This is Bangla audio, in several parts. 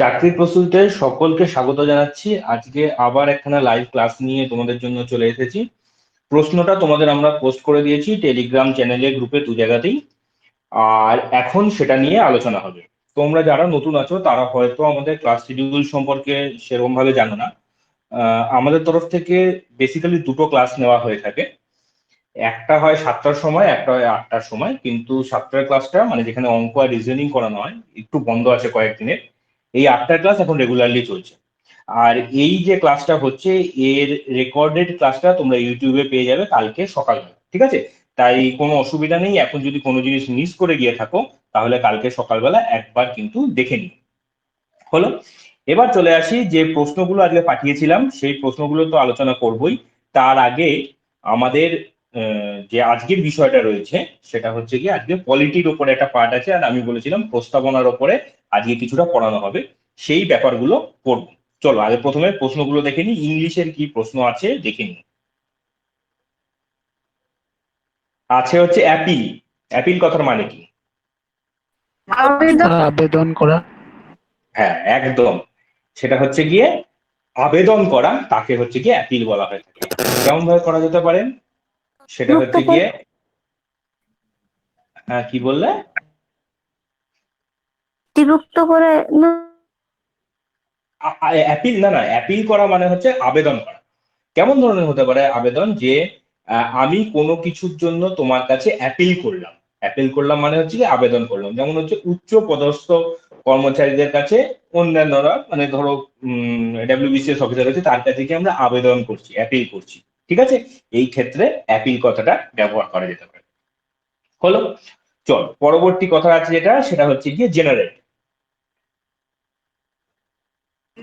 চাকরির প্রস্তুতিতে সকলকে স্বাগত জানাচ্ছি। আজকে আবার একখানা লাইভ ক্লাস নিয়ে তোমাদের জন্য চলে এসেছি। প্রশ্নটা তোমাদের আমরা পোস্ট করে দিয়েছি টেলিগ্রাম চ্যানেলে, গ্রুপে, দু জায়গাতেই। আর এখন সেটা নিয়ে আলোচনা হবে। তোমরা যারা নতুন আছো তারা হয়তো আমাদের ক্লাস শিডিউল সম্পর্কে সেরকম ভাবে জানো না। আমাদের তরফ থেকে বেসিক্যালি দুটো ক্লাস নেওয়া হয়ে থাকে। একটা হয় 7টার সময়, একটা হয় 8টার সময়। কিন্তু 7টার ক্লাসটা মানে যেখানে অঙ্ক আর রিজনিং করানো হয় একটু বন্ধ আছে কয়েকদিনের। এই 8টার ক্লাস এখন রেগুলারলি চলছে। আর এই যে ক্লাসটা হচ্ছে, এর রেকর্ডেড ক্লাসটা তোমরা ইউটিউবে পেয়ে যাবে কালকে সকালবেলা, ঠিক আছে? তাই কোনো অসুবিধা নেই, এখন যদি কোনো জিনিস মিস করে গিয়ে থাকো তাহলে কালকে সকালবেলা একবার কিন্তু দেখে নিও। হলো। এবার চলে আসি যে প্রশ্নগুলো আজকে পাঠিয়েছিলাম, সেই প্রশ্নগুলো তো আলোচনা করবই। তার আগে আমাদের যে আজকের বিষয়টা রয়েছে সেটা হচ্ছে কি, আজকে পলিটির ওপরে একটা পার্ট আছে, আর আমি বলেছিলাম প্রস্তাবনার ওপরে আজকে কিছুটা পড়ানো হবে। সেই ব্যাপারগুলো পড়বো। চলো আগে প্রথমে প্রশ্নগুলো দেখে নিই, ইংলিশের কি প্রশ্ন আছে দেখে নিই। আছে হচ্ছে অ্যাপিল। অ্যাপিল কথার মানে কি? আবেদন করা। হ্যাঁ, একদম। সেটা হচ্ছে গিয়ে আবেদন করা, তাকে হচ্ছে গিয়ে অ্যাপিল বলা হয়ে থাকে। কেমন ভাবে করা যেতে পারে সেটা বিরক্ত হচ্ছে করে গিয়ে, হ্যাঁ কি বললে? বিরক্ত করে না। অ্যাপিল না, না, অ্যাপিল করা মানে হচ্ছে আবেদন করা। কেমন ধরনের হতে পারে আবেদন? যে আমি কোনো কিছুর জন্য তোমার কাছে অ্যাপিল করলাম। অ্যাপিল করলাম মানে হচ্ছে কি আবেদন করলাম। যেমন হচ্ছে উচ্চ পদস্থ কর্মচারীদের কাছে, অন্যান্যরা মানে ধরো ডাব্লিউবিসিএস অফিসার আছে, তার কাছে কি আমরা আবেদন করছি, অ্যাপিল করছি। ঠিক আছে? এই ক্ষেত্রে অ্যাপিল কথাটা ব্যবহার করা যেতে পারে। হলো। চল পরবর্তী কথা আছে যেটা, সেটা হচ্ছে গিয়ে জেনারেট।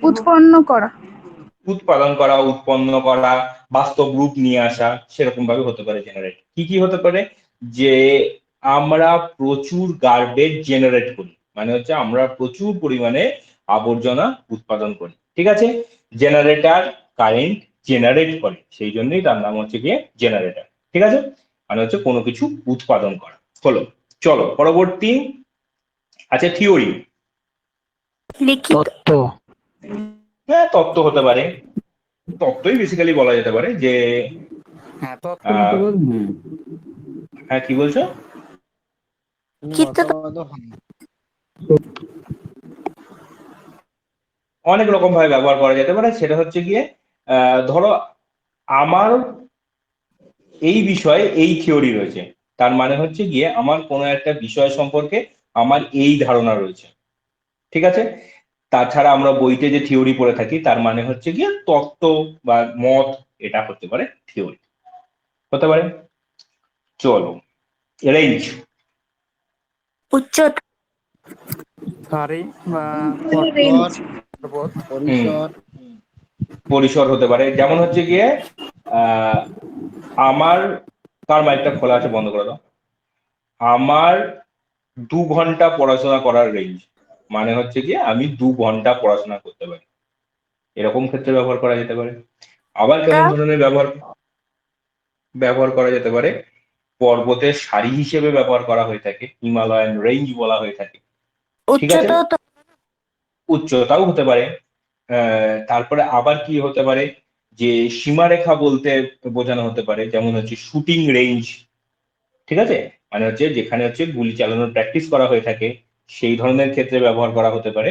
উৎপন্ন করা। উৎপাদন করা, উৎপন্ন করা, বাস্তব রূপ নিয়ে আসা, সেরকম ভাবে হতে পারে জেনারেট। কি কি হতে পারে? যে আমরা প্রচুর গার্বেজ জেনারেট করি, মানে হচ্ছে আমরা প্রচুর পরিমাণে আবর্জনা উৎপাদন করি। ঠিক আছে? জেনারেটর কারেন্ট জেনারেট করে, সেই জন্যই তার নাম হচ্ছে গিয়ে জেনারেটর। ঠিক আছে? মানে হচ্ছে কোনো কিছু উৎপাদন করা। হলো। চলো পরবর্তী আছে থিওরি। লিখিত। তত্ত্ব। হ্যাঁ, তত্ত্ব হতে পারে। তত্ত্বই বেসিক্যালি বলা যেতে পারে যে হ্যাঁ, তত্ত্ব আহ, বলতে পারি। হ্যাঁ কি বলছো? লিখিত অনেক রকম ভাবে ব্যবহার করা যেতে পারে। সেটা হচ্ছে গিয়ে ধরো আমার এই বিষয়ে এই থিওরি রয়েছে, তার মানে হচ্ছে গিয়ে আমার কোনো একটা বিষয় সম্পর্কে আমার এই ধারণা রয়েছে। ঠিক আছে? তাছাড়া আমরা বইতে যে থিওরি পড়ে থাকি তার মানে হচ্ছে গিয়ে তত্ত্ব বা মত, এটা হতে পারে থিওরি। হতে পারে। চলো, রেঞ্জ। উচ্চতা। সারি বা রেঞ্জ। পর্বত, হুম, পরিসর। পরিসর হতে পারে। যেমন হচ্ছে গিয়ে আহ আমার, কার মাইকটা খোলা আছে বন্ধ করে দাও। আমার 2 ঘন্টা পড়াশোনা করার রেঞ্জ, মানে হচ্ছে গিয়ে আমি 2 ঘন্টা পড়াশোনা করতে পারি। এরকম ক্ষেত্রে ব্যবহার করা যেতে পারে। আবার কেমন ধরনের ব্যবহার ব্যবহার করা যেতে পারে? পর্বতের সারি হিসেবে ব্যবহার করা হয়ে থাকে, হিমালয়ান রেঞ্জ বলা হয়ে থাকে। ঠিক আছে? উচ্চতাও তো। উচ্চতাও হতে পারে। তারপরে আবার কি হতে পারে? যে সীমারেখা বলতে বোঝানো হতে পারে, যেমন হচ্ছে শুটিং রেঞ্জ। ঠিক আছে? মানে হচ্ছে যেখানে হচ্ছে গুলি চালানোর প্র্যাকটিস করা হয়ে থাকে, সেই ধরনের ক্ষেত্রে ব্যবহার করা হতে পারে।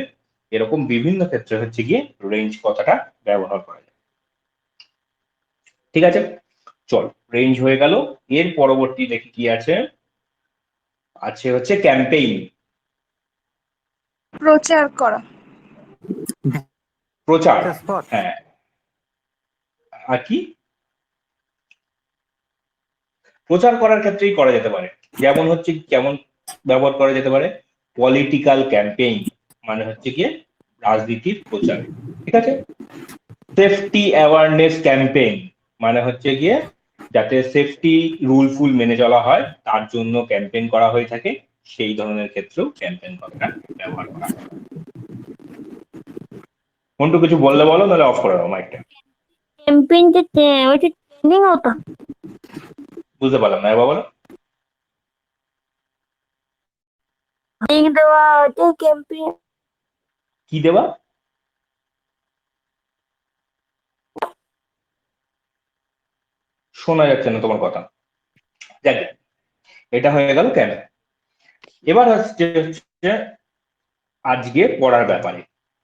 এরকম বিভিন্ন ক্ষেত্রে হচ্ছে গিয়ে রেঞ্জ কথাটা ব্যবহার করা যায়। ঠিক আছে? চল, রেঞ্জ হয়ে গেল। এর পরবর্তী দেখি কি আছে। আছে হচ্ছে ক্যাম্পেইন। প্রচার করা। প্রচার। স্পট। হ্যাঁ। আর কি? প্রচার করার ক্ষেত্রেই করা যেতে পারে। যেমন হচ্ছে কেমন ব্যবহার করা যেতে পারে? পলিটিক্যাল ক্যাম্পেইন, মানে হচ্ছে গিয়ে রাজনীতির প্রচার। ঠিক আছে? সেফটি অ্যাওয়ারনেস ক্যাম্পেইন, মানে হচ্ছে গিয়ে যাতে সেফটি রুল ফুল মেনে চলা হয় তার জন্য ক্যাম্পেইন করা হয়ে থাকে। সেই ধরনের ক্ষেত্রেও ক্যাম্পেইন কথাটা ব্যবহার করা হয়। মন্টু কিছু বললে বলো, নাহলে অফ করে দাও মাইকটা। ক্যাম্পেইন যে ওইটা ট্রেনিং হতো। বুঝতে পারলাম না, এবার বলো। ট্রেনিং দেওয়া ওইটা ক্যাম্পেইন। কি দেবা? শোনা যাচ্ছে না তোমার কথা। যাক, এটা হয়ে গেল কেন। এবার হচ্ছে আজকে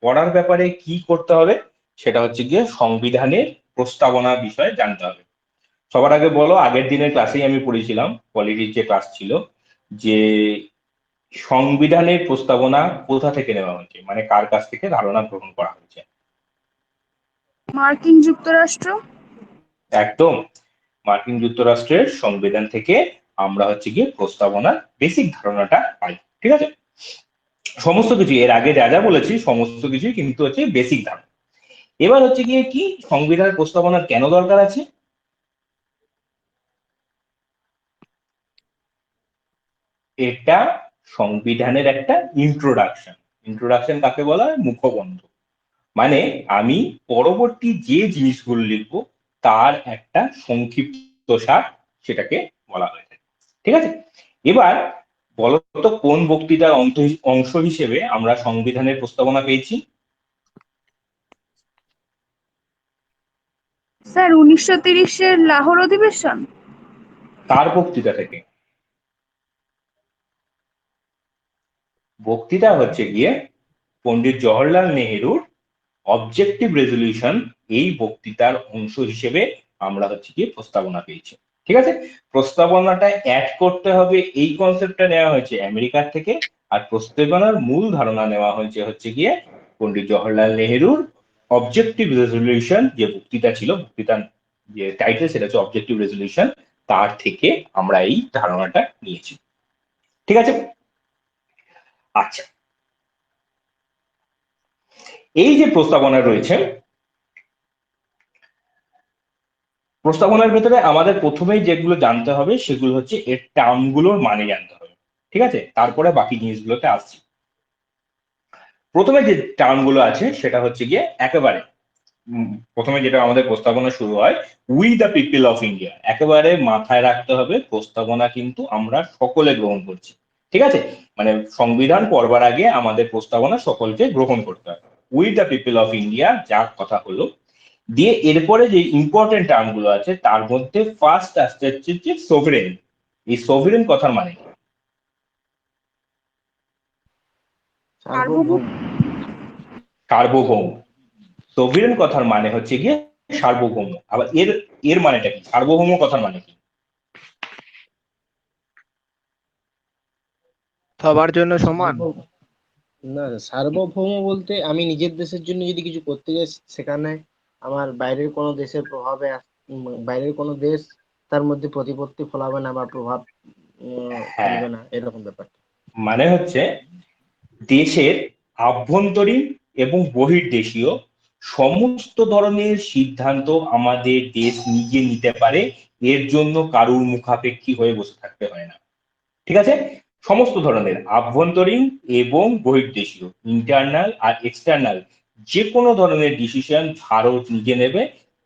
পড়ার ব্যাপারে কি করতে হবে সেটা হচ্ছে গিয়ে সংবিধানের প্রস্তাবনা বিষয়ে জানতে হবে। সবার আগে বলো, আগের দিনের ক্লাসেই আমি পড়েছিলাম, পলিটির যে ক্লাস ছিল, যে সংবিধানের প্রস্তাবনা কোথা থেকে নেওয়া হয়েছে, মানে কার কাছ থেকে ধারণা গ্রহণ করা হয়েছে। মার্কিন যুক্তরাষ্ট্র। একদম, মার্কিন যুক্তরাষ্ট্রের সংবিধান থেকে আমরা হচ্ছে গিয়ে প্রস্তাবনার বেসিক ধারণাটা পাই। ঠিক আছে, সমস্ত কিছু এর আগে যা যা বলেছি সমস্ত কিছুই কিন্তু হচ্ছে বেসিক ধারণা। এবার হচ্ছে গিয়ে কি সংবিধানের প্রস্তাবনার কেন দরকার আছে? এটা সংবিধানের একটা ইন্ট্রোডাকশন কাকে বলা হয়? মুখবন্ধ। মানে আমি পরবর্তী যে জিনিসগুলো লিখবো তার একটা সংক্ষিপ্ত সার সেটাকে বলা হয়ে থাকে। ঠিক আছে, এবার বলো তো কোন বক্তৃতার অংশ হিসেবে আমরা সংবিধানের প্রস্তাবনা পেয়েছি? স্যার 1930-এর লাহোর অধিবেশন। কার বক্তৃতা থেকে? বক্তৃতা হচ্ছে গিয়ে পণ্ডিত জওহরলাল নেহেরুর অবজেক্টিভ রেজলিউশন, এই বক্তৃতার অংশ হিসেবে আমরা হচ্ছে গিয়ে প্রস্তাবনা পেয়েছি। ঠিক আছে, প্রস্তাবনাটা অ্যাড করতে হবে এই কনসেপ্টটা নেওয়া হয়েছে আমেরিকার থেকে, আর প্রস্তাবনার মূল ধারণা নেওয়া হয়েছে হচ্ছে গিয়ে পণ্ডিত জওহরলাল নেহেরুর অবজেক্টিভ রেজলিউশন, যে বক্তৃতা ছিল, বক্তৃতার যে টাইটেল সেটা হচ্ছে অবজেক্টিভ রেজলিউশন, তার থেকে আমরা এই ধারণাটা নিয়েছি। ঠিক আছে, আচ্ছা, এই যে প্রস্তাবনা রয়েছে, প্রস্তাবনার ভেতরে আমাদের প্রথমেই যেগুলো জানতে হবে সেগুলো হচ্ছে এর টার্মগুলোর মানে জানতে হবে। ঠিক আছে, তারপরে বাকি জিনিসগুলোতে আসছি। প্রথমে যে টার্মগুলো আছে সেটা হচ্ছে গিয়ে একেবারে প্রথমে যেটা আমাদের প্রস্তাবনা শুরু হয়, we the people of India. একেবারে মাথায় রাখতে হবে প্রস্তাবনা কিন্তু আমরা সকলে গ্রহণ করছি। ঠিক আছে, মানে সংবিধান পড়বার আগে আমাদের প্রস্তাবনা সকলকে গ্রহণ করতে হবে। We the people of India, যার কথা হলো, দিয়ে এরপরে যে ইম্পর্টেন্ট টার্ম গুলো আছে তার মধ্যে ফার্স্ট আসতে হচ্ছে যে সোভরেন। এই সোভরেন কথার মানে কি? সার্বভৌম। সার্বভৌম। সোভরেন কথার মানে হচ্ছে গিয়ে সার্বভৌম। আবার এর এর মানেটা কি? সার্বভৌম কথার মানে কি? সবার জন্য সমান। না, সার্বভৌম বলতে আমি নিজের দেশের জন্য যদি কিছু করতে যাই সেখানে আমার বাইরের কোনো দেশের প্রভাবে বাইরের কোনো দেশ তার মধ্যে প্রতিপত্তি ফলাবে না বা প্রভাব হ্যাঁ, ফেলবে না, এরকম ব্যাপার। মানে হচ্ছে দেশের আভ্যন্তরীণ এবং বহির্দেশীয় সমস্ত ধরনের সিদ্ধান্ত আমাদের দেশ নিজে নিতে পারে, এর জন্য কারুর মুখাপেক্ষী হয়ে বসে থাকতে হয় না। ঠিক আছে, সমস্ত ধরনের আভ্যন্তরীণ এবং বহির্দেশীয়, ইন্টারনাল আর এক্সটার্নাল, যে কোনো ধরনের ডিসিশন ভারত নিজে নেবে,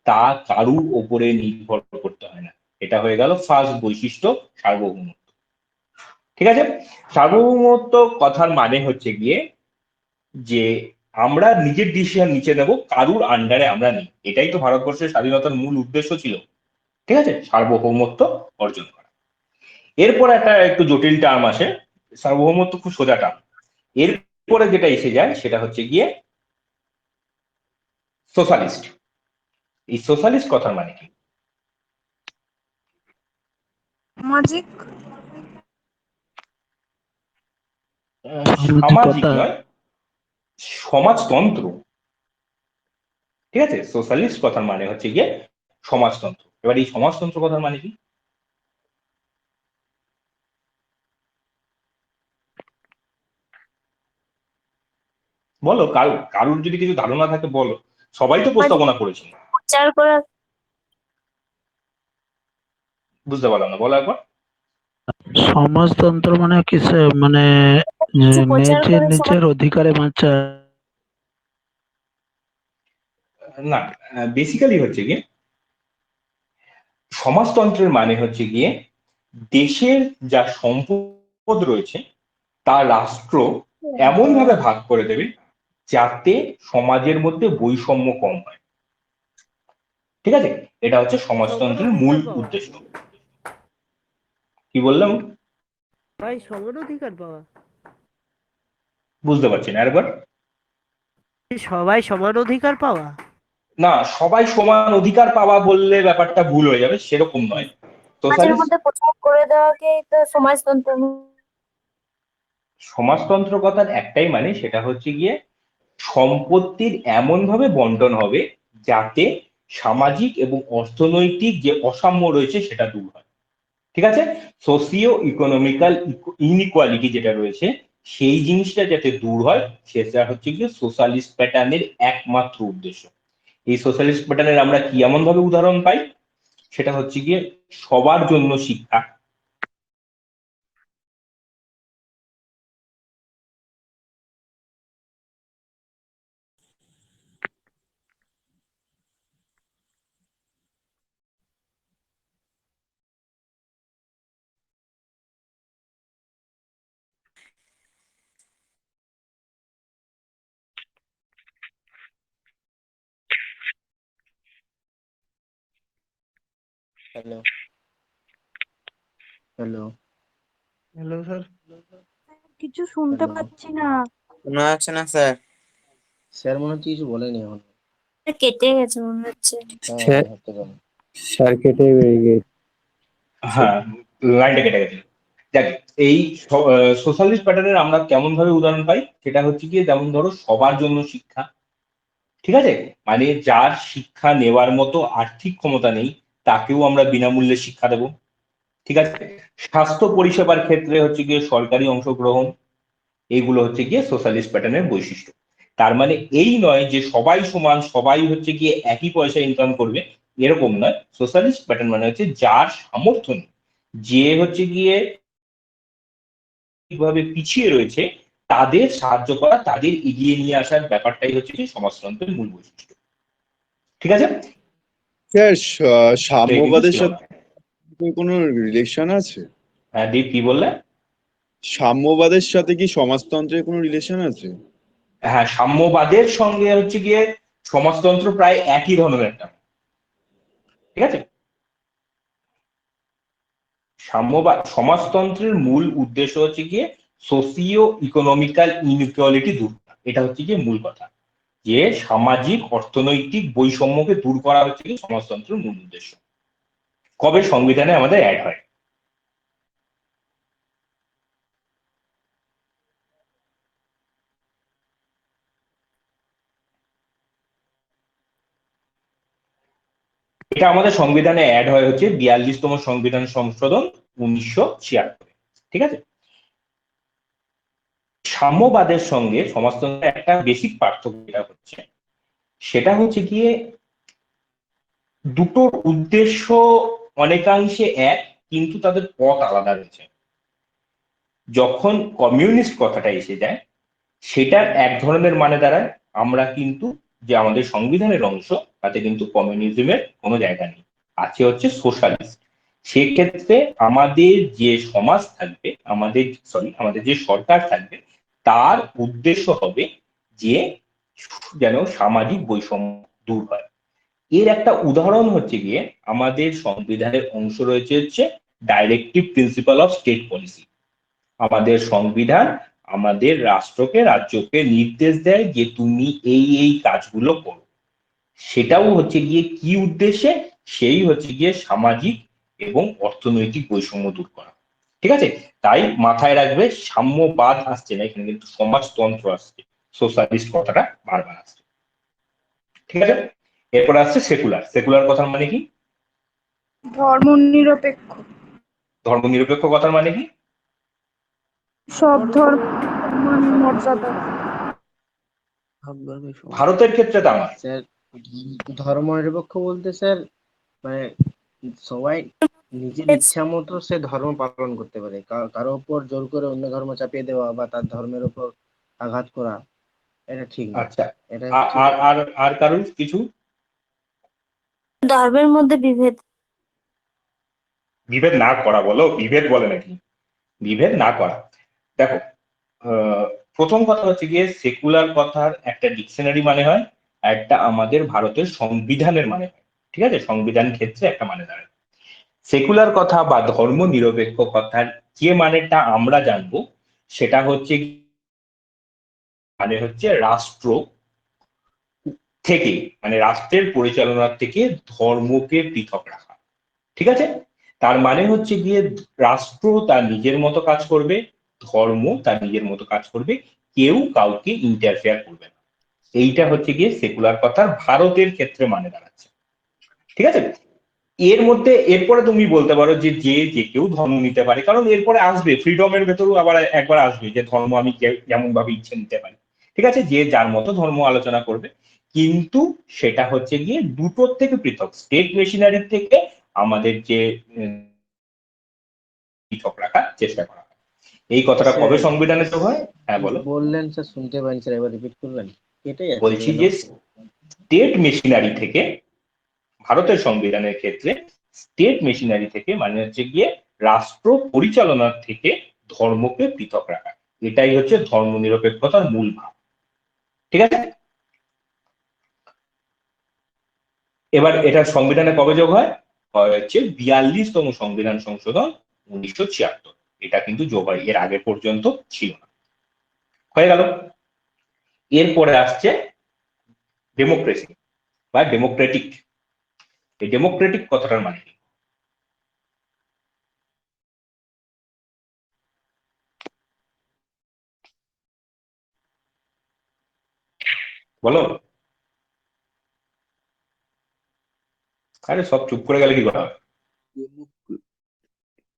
তা কারুর ওপরে নির্ভর করতে হয় না। এটা হয়ে গেল ফার্স্ট বৈশিষ্ট্য, সার্বভৌমত্ব। ঠিক আছে, সার্বভৌমত্ব কথার মানে হচ্ছে গিয়ে যে আমরা নিজের ডিসিশন নিচে নেব, কারুর আন্ডারে আমরা নেই। এটাই তো ভারতবর্ষের স্বাধীনতার মূল উদ্দেশ্য ছিল। ঠিক আছে, সার্বভৌমত্ব অর্জন করা। এরপর একটা একটু জটিল টার্ম আসে, সার্বভৌমত্ব খুব সোজা টার্ম। এরপরে যেটা এসে যায় সেটা হচ্ছে গিয়ে সোশ্যালিস্ট। এই সোশ্যালিস্ট কথার মানে কি? সামাজিক। সামাজিক নয়, সমাজতন্ত্র। ঠিক আছে, সোশ্যালিস্ট কথার মানে হচ্ছে গিয়ে সমাজতন্ত্র। এবার এই সমাজতন্ত্র কথার মানে কি? বলো, কারুর যদি কিছু ধারণা থাকে বলো, সবাই তো প্রস্তাবনা করেছে। প্রচার করা। বুঝতে পারলাম না, বলো একবার। সমাজতন্ত্র মানে কিসে, মানে কিছু প্রচার করে নিজের অধিকারে বাঁচা। না, বেসিক্যালি হচ্ছে গিয়ে সমাজতন্ত্রের মানে হচ্ছে গিয়ে দেশের যা সম্পদ রয়েছে তা রাষ্ট্র এমন ভাবে ভাগ করে দেবে যাতে সমাজের মধ্যে বৈষম্য কম হয়। ঠিক আছে, এটা হচ্ছে সমাজতন্ত্রের মূল উদ্দেশ্য। কি বললাম ভাই সমান অধিকার পাওয়া, বুঝতে পারছি না আরেকবার। সবাই সমান অধিকার পাওয়া। না, সবাই সমান অধিকার পাওয়া বললে ব্যাপারটা ভুল হয়ে যাবে, সেরকম নয়। সমাজের সোশ্যালিস্ট মধ্যে প্রচার করে দেওয়াকে তো সমাজতন্ত্র সমাজতন্ত্র কথার একটাই মানে, সেটা হচ্ছে গিয়ে সম্পত্তির এমন ভাবে বন্টন হবে যাতে সামাজিক এবং অর্থনৈতিক যে অসাম্য রয়েছে সেটা দূর হয়। ঠিক আছে, সোসিও ইকোনমিক্যাল ইনইকুয়ালিটি যেটা রয়েছে সেই জিনিসটা যাতে দূর হয়, সেটা হচ্ছে গিয়ে সোশ্যালিস্ট প্যাটার্নের একমাত্র উদ্দেশ্য। এই সোশ্যালিস্ট প্যাটার্নের আমরা কি এমন ভাবে উদাহরণ পাই, সেটা হচ্ছে গিয়ে সবার জন্য শিক্ষা, হ্যালো হ্যালো হ্যালো স্যার। কিছু শুনতে হ্যালো পাচ্ছি না, শোনা যাচ্ছে না স্যার। স্যার মনে হচ্ছে কিছু বলেনি এখন। কেটে গেছে মনে হচ্ছে। হ্যাঁ স্যার হতে পারে। স্যার কেটে বেরিয়ে গেছে। হ্যাঁ, লাইনটা কেটে গেছে। দেখ, এই সোশ্যালিস্ট প্যাটার্নের আমরা কেমন ভাবে উদাহরণ পাই, সেটা হচ্ছে গিয়ে যেমন ধরো সবার জন্য শিক্ষা। ঠিক আছে, মানে যার শিক্ষা নেওয়ার মতো আর্থিক ক্ষমতা নেই তাকেও আমরা বিনামূল্যে শিক্ষা দেব। ঠিক আছে, স্বাস্থ্য পরিষেবার ক্ষেত্রে হচ্ছে গিয়ে সরকারি অংশগ্রহণ। এইগুলো হচ্ছে গিয়ে সোশ্যালিস্ট প্যাটার্নের বৈশিষ্ট্য। তার মানে এই নয় যে সবাই সমান, সবাই হচ্ছে গিয়ে একই পয়সা ইনকাম করবে, এরকম নয়। সোশ্যালিস্ট প্যাটার্ন মানে হচ্ছে যার সামর্থ্য নেই, যে হচ্ছে গিয়ে ভাবে পিছিয়ে রয়েছে, তাদের সাহায্য করা, তাদের এগিয়ে নিয়ে আসার ব্যাপারটাই হচ্ছে কি সমাজতন্ত্রের মূল বৈশিষ্ট্য। ঠিক আছে, স্যার তো এই কিন্তু সাম্যবাদের ছিল না। সাথে কোনো রিলেশন আছে? হ্যাঁ দীপ, কি বললে? সাম্যবাদের সাথে কি সমাজতন্ত্রের কোনো রিলেশন আছে? হ্যাঁ, সাম্যবাদের সঙ্গে হচ্ছে গিয়ে সমাজতন্ত্র প্রায় একই ধরনের একটা। ঠিক আছে, সাম্যবাদ সমাজতন্ত্রের মূল উদ্দেশ্য হচ্ছে গিয়ে সোসিও ইকোনমিক্যাল ইনইকুয়ালিটি দূর করা। এটা হচ্ছে গিয়ে মূল কথা, যে সামাজিক অর্থনৈতিক বৈষম্যকে দূর করা হচ্ছে গিয়ে সমাজতন্ত্রের মূল উদ্দেশ্য। কবে সংবিধানে আমাদের অ্যাড হয়। এটা আমাদের সংবিধানে অ্যাড হয় হচ্ছে 42তম সংবিধান সংশোধন 1976। ঠিক আছে, সাম্যবাদের সঙ্গে সমাজতন্ত্রের একটা বেসিক পার্থক্য হচ্ছে, সেটা হচ্ছে গিয়ে দুটোর উদ্দেশ্য অনেকাংশে এক, কিন্তু তাদের পথ আলাদা রয়েছে। যখন কমিউনিস্ট কথাটা এসে যায়, সেটার এক ধরনের মানে দাঁড়ায় আমরা কিন্তু, যে আমাদের সংবিধানের অংশ, তাতে কিন্তু কমিউনিজমের কোনো জায়গা নেই, আছে হচ্ছে সোশ্যালিস্ট। সেক্ষেত্রে আমাদের যে সমাজ থাকবে, আমাদের যে সরকার থাকবে, তার উদ্দেশ্য হবে যে যেন সামাজিক বৈষম্য দূর হয়। এর একটা উদাহরণ হচ্ছে গিয়ে আমাদের সংবিধানের অংশ রয়েছে হচ্ছে directive principle of state policy. আমাদের সংবিধান আমাদের রাষ্ট্রকে, রাজ্যকে নির্দেশ দেয় যে তুমি এই এই কাজগুলো করো। সেটাও হচ্ছে গিয়ে কি উদ্দেশ্যে, সেই হচ্ছে গিয়ে সামাজিক এবং অর্থনৈতিক বৈষম্য দূর করা। ঠিক আছে, তাই মাথায় রাখবে সাম্যবাদ আসছে না এখানে, কিন্তু সমাজতন্ত্র আসছে, সোশ্যালিস্ট কথাটা বারবার আসছে। ঠিক আছে, এরপর আসছে সেকুলার। সেকুলার কথার মানে কি? ধর্মনিরপেক্ষ। ধর্মনিরপেক্ষ কথার মানে কি? সব ধর্ম মর্যাদা। ভারতের ক্ষেত্রে তা নয়। স্যার ধর্মনিরপেক্ষ বলতে স্যার মানে সবাই নিজের ইচ্ছা মতো সে ধর্ম পালন করতে পারে, কারো উপর জোর করে অন্য ধর্ম চাপিয়ে দেওয়া বা তার ধর্মের উপর আঘাত করা এটা ঠিক না। আচ্ছা, এটা আর আর আর কারণ কিছু? ধর্মের মধ্যে বিভেদ। বিভেদ না করা, বলো বিভেদ বলে নাকি? বিভেদ না করা। দেখো, প্রথম কথা হচ্ছে গিয়ে সেকুলার কথার একটা ডিকশনারি মানে হয়, আর একটা আমাদের ভারতের সংবিধানের মানে হয়। ঠিক আছে, সংবিধান ক্ষেত্রে একটা মানে দাঁড়ায়। সেকুলার কথা বা ধর্ম নিরপেক্ষ কথার যে মানেটা আমরা জানবো সেটা হচ্ছে মানে হচ্ছে রাষ্ট্র থেকে, মানে রাষ্ট্রের পরিচালনার থেকে ধর্মকে পৃথক রাখা। ঠিক আছে, তার মানে হচ্ছে গিয়ে রাষ্ট্র তার নিজের মতো কাজ করবে, ধর্ম তার নিজের মতো কাজ করবে, কেউ কাউকে ইন্টারফেয়ার করবে না। এইটা হচ্ছে গিয়ে সেকুলার কথার ভারতের ক্ষেত্রে মানে দাঁড়াচ্ছে। ঠিক আছে, এর মধ্যে এরপরে তুমি বলতে পারো যে যে কেউ ধর্ম নিতে পারে, কারণ এরপরে আসবে ফ্রিডমের ভেতরেও আবার একবার আসবে যে ধর্ম আমি যেমন ভাবে ইচ্ছে নিতে পারি। ঠিক আছে, যে যার মতো ধর্ম আলোচনা করবে, কিন্তু সেটা হচ্ছে গিয়ে দুটোর থেকে পৃথক, স্টেট মেশিনারি থেকে আমাদের যে পৃথক রাখার চেষ্টা করা হয়। এই কথাটা কবে স্যার, সংবিধানে যোগ হয়? হ্যাঁ বলো। বললেন স্যার, শুনতে পাইনি স্যার, একবার রিপিট করবেন? এটাই আছে বলছি কেন? যে স্টেট মেশিনারি থেকে, ভারতের সংবিধানের ক্ষেত্রে স্টেট মেশিনারি থেকে মানে হচ্ছে গিয়ে রাষ্ট্র পরিচালনার থেকে ধর্মকে পৃথক রাখা। এটাই হচ্ছে ধর্ম নিরপেক্ষতার মূল ভাব। ঠিক আছে, এবার এটা সংবিধানে কবে যোগ হয়? হচ্ছে 42তম সংবিধান সংশোধন 1976। এটা কিন্তু যোগ হয়, এর আগে পর্যন্ত ছিল না। হয়ে গেল। এরপরে আসছে ডেমোক্রেসি বা ডেমোক্রেটিক। এই ডেমোক্রেটিক কথাটার মানে কি? বলো। আরে সব চুপ করে গেলে কি করা হবে?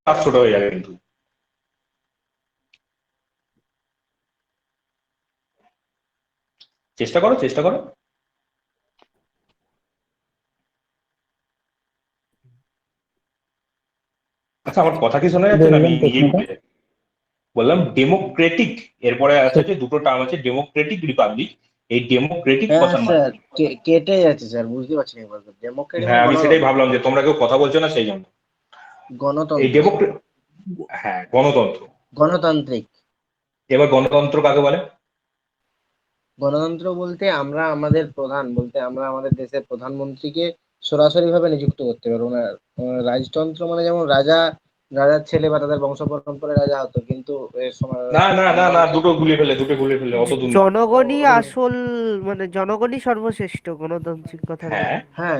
কাজ ছোট হয়ে যাবে কিন্তু। চেষ্টা করো, চেষ্টা করো। আচ্ছা, আমার কথা কি শোনা যাচ্ছে না? আমি নিজেই ভুলে যাই। বললাম ডেমোক্রেটিক, এরপরে আছে যে দুটো টার্ম আছে, ডেমোক্রেটিক, রিপাবলিক। এই ডেমোক্রেটিক হ্যাঁ কথার মানে স্যার, কেটে যাচ্ছে স্যার, বুঝতে পারছি না এবার। ডেমোক্রেটিক হ্যাঁ, আমি সেটাই ভাবলাম যে তোমরা কেউ কথা বলছো না, সেই জন্য। এই গণতন্ত্র। ডেমোক্রেট, হ্যাঁ গণতন্ত্র। গণতান্ত্রিক। এবার গণতন্ত্র কাকে বলে? গণতন্ত্র বলতে আমরা আমাদের দেশের প্রধানমন্ত্রীকে সরাসরি ভাবে নিযুক্ত করতে পারবো না। রাজতন্ত্র মানে যেমন রাজার ছেলে বা তাদের বংশ পরম্পরায় রাজা হতো, কিন্তু এর সময় না না না না, গণতন্ত্র দুটো গুলিয়ে ফেলে, দুটো গুলিয়ে ফেলে, অত দূর না। জনগণই আসল, মানে জনগণই সর্বশ্রেষ্ঠ গণতান্ত্রিক কথার হ্যাঁ, মানে। হ্যাঁ,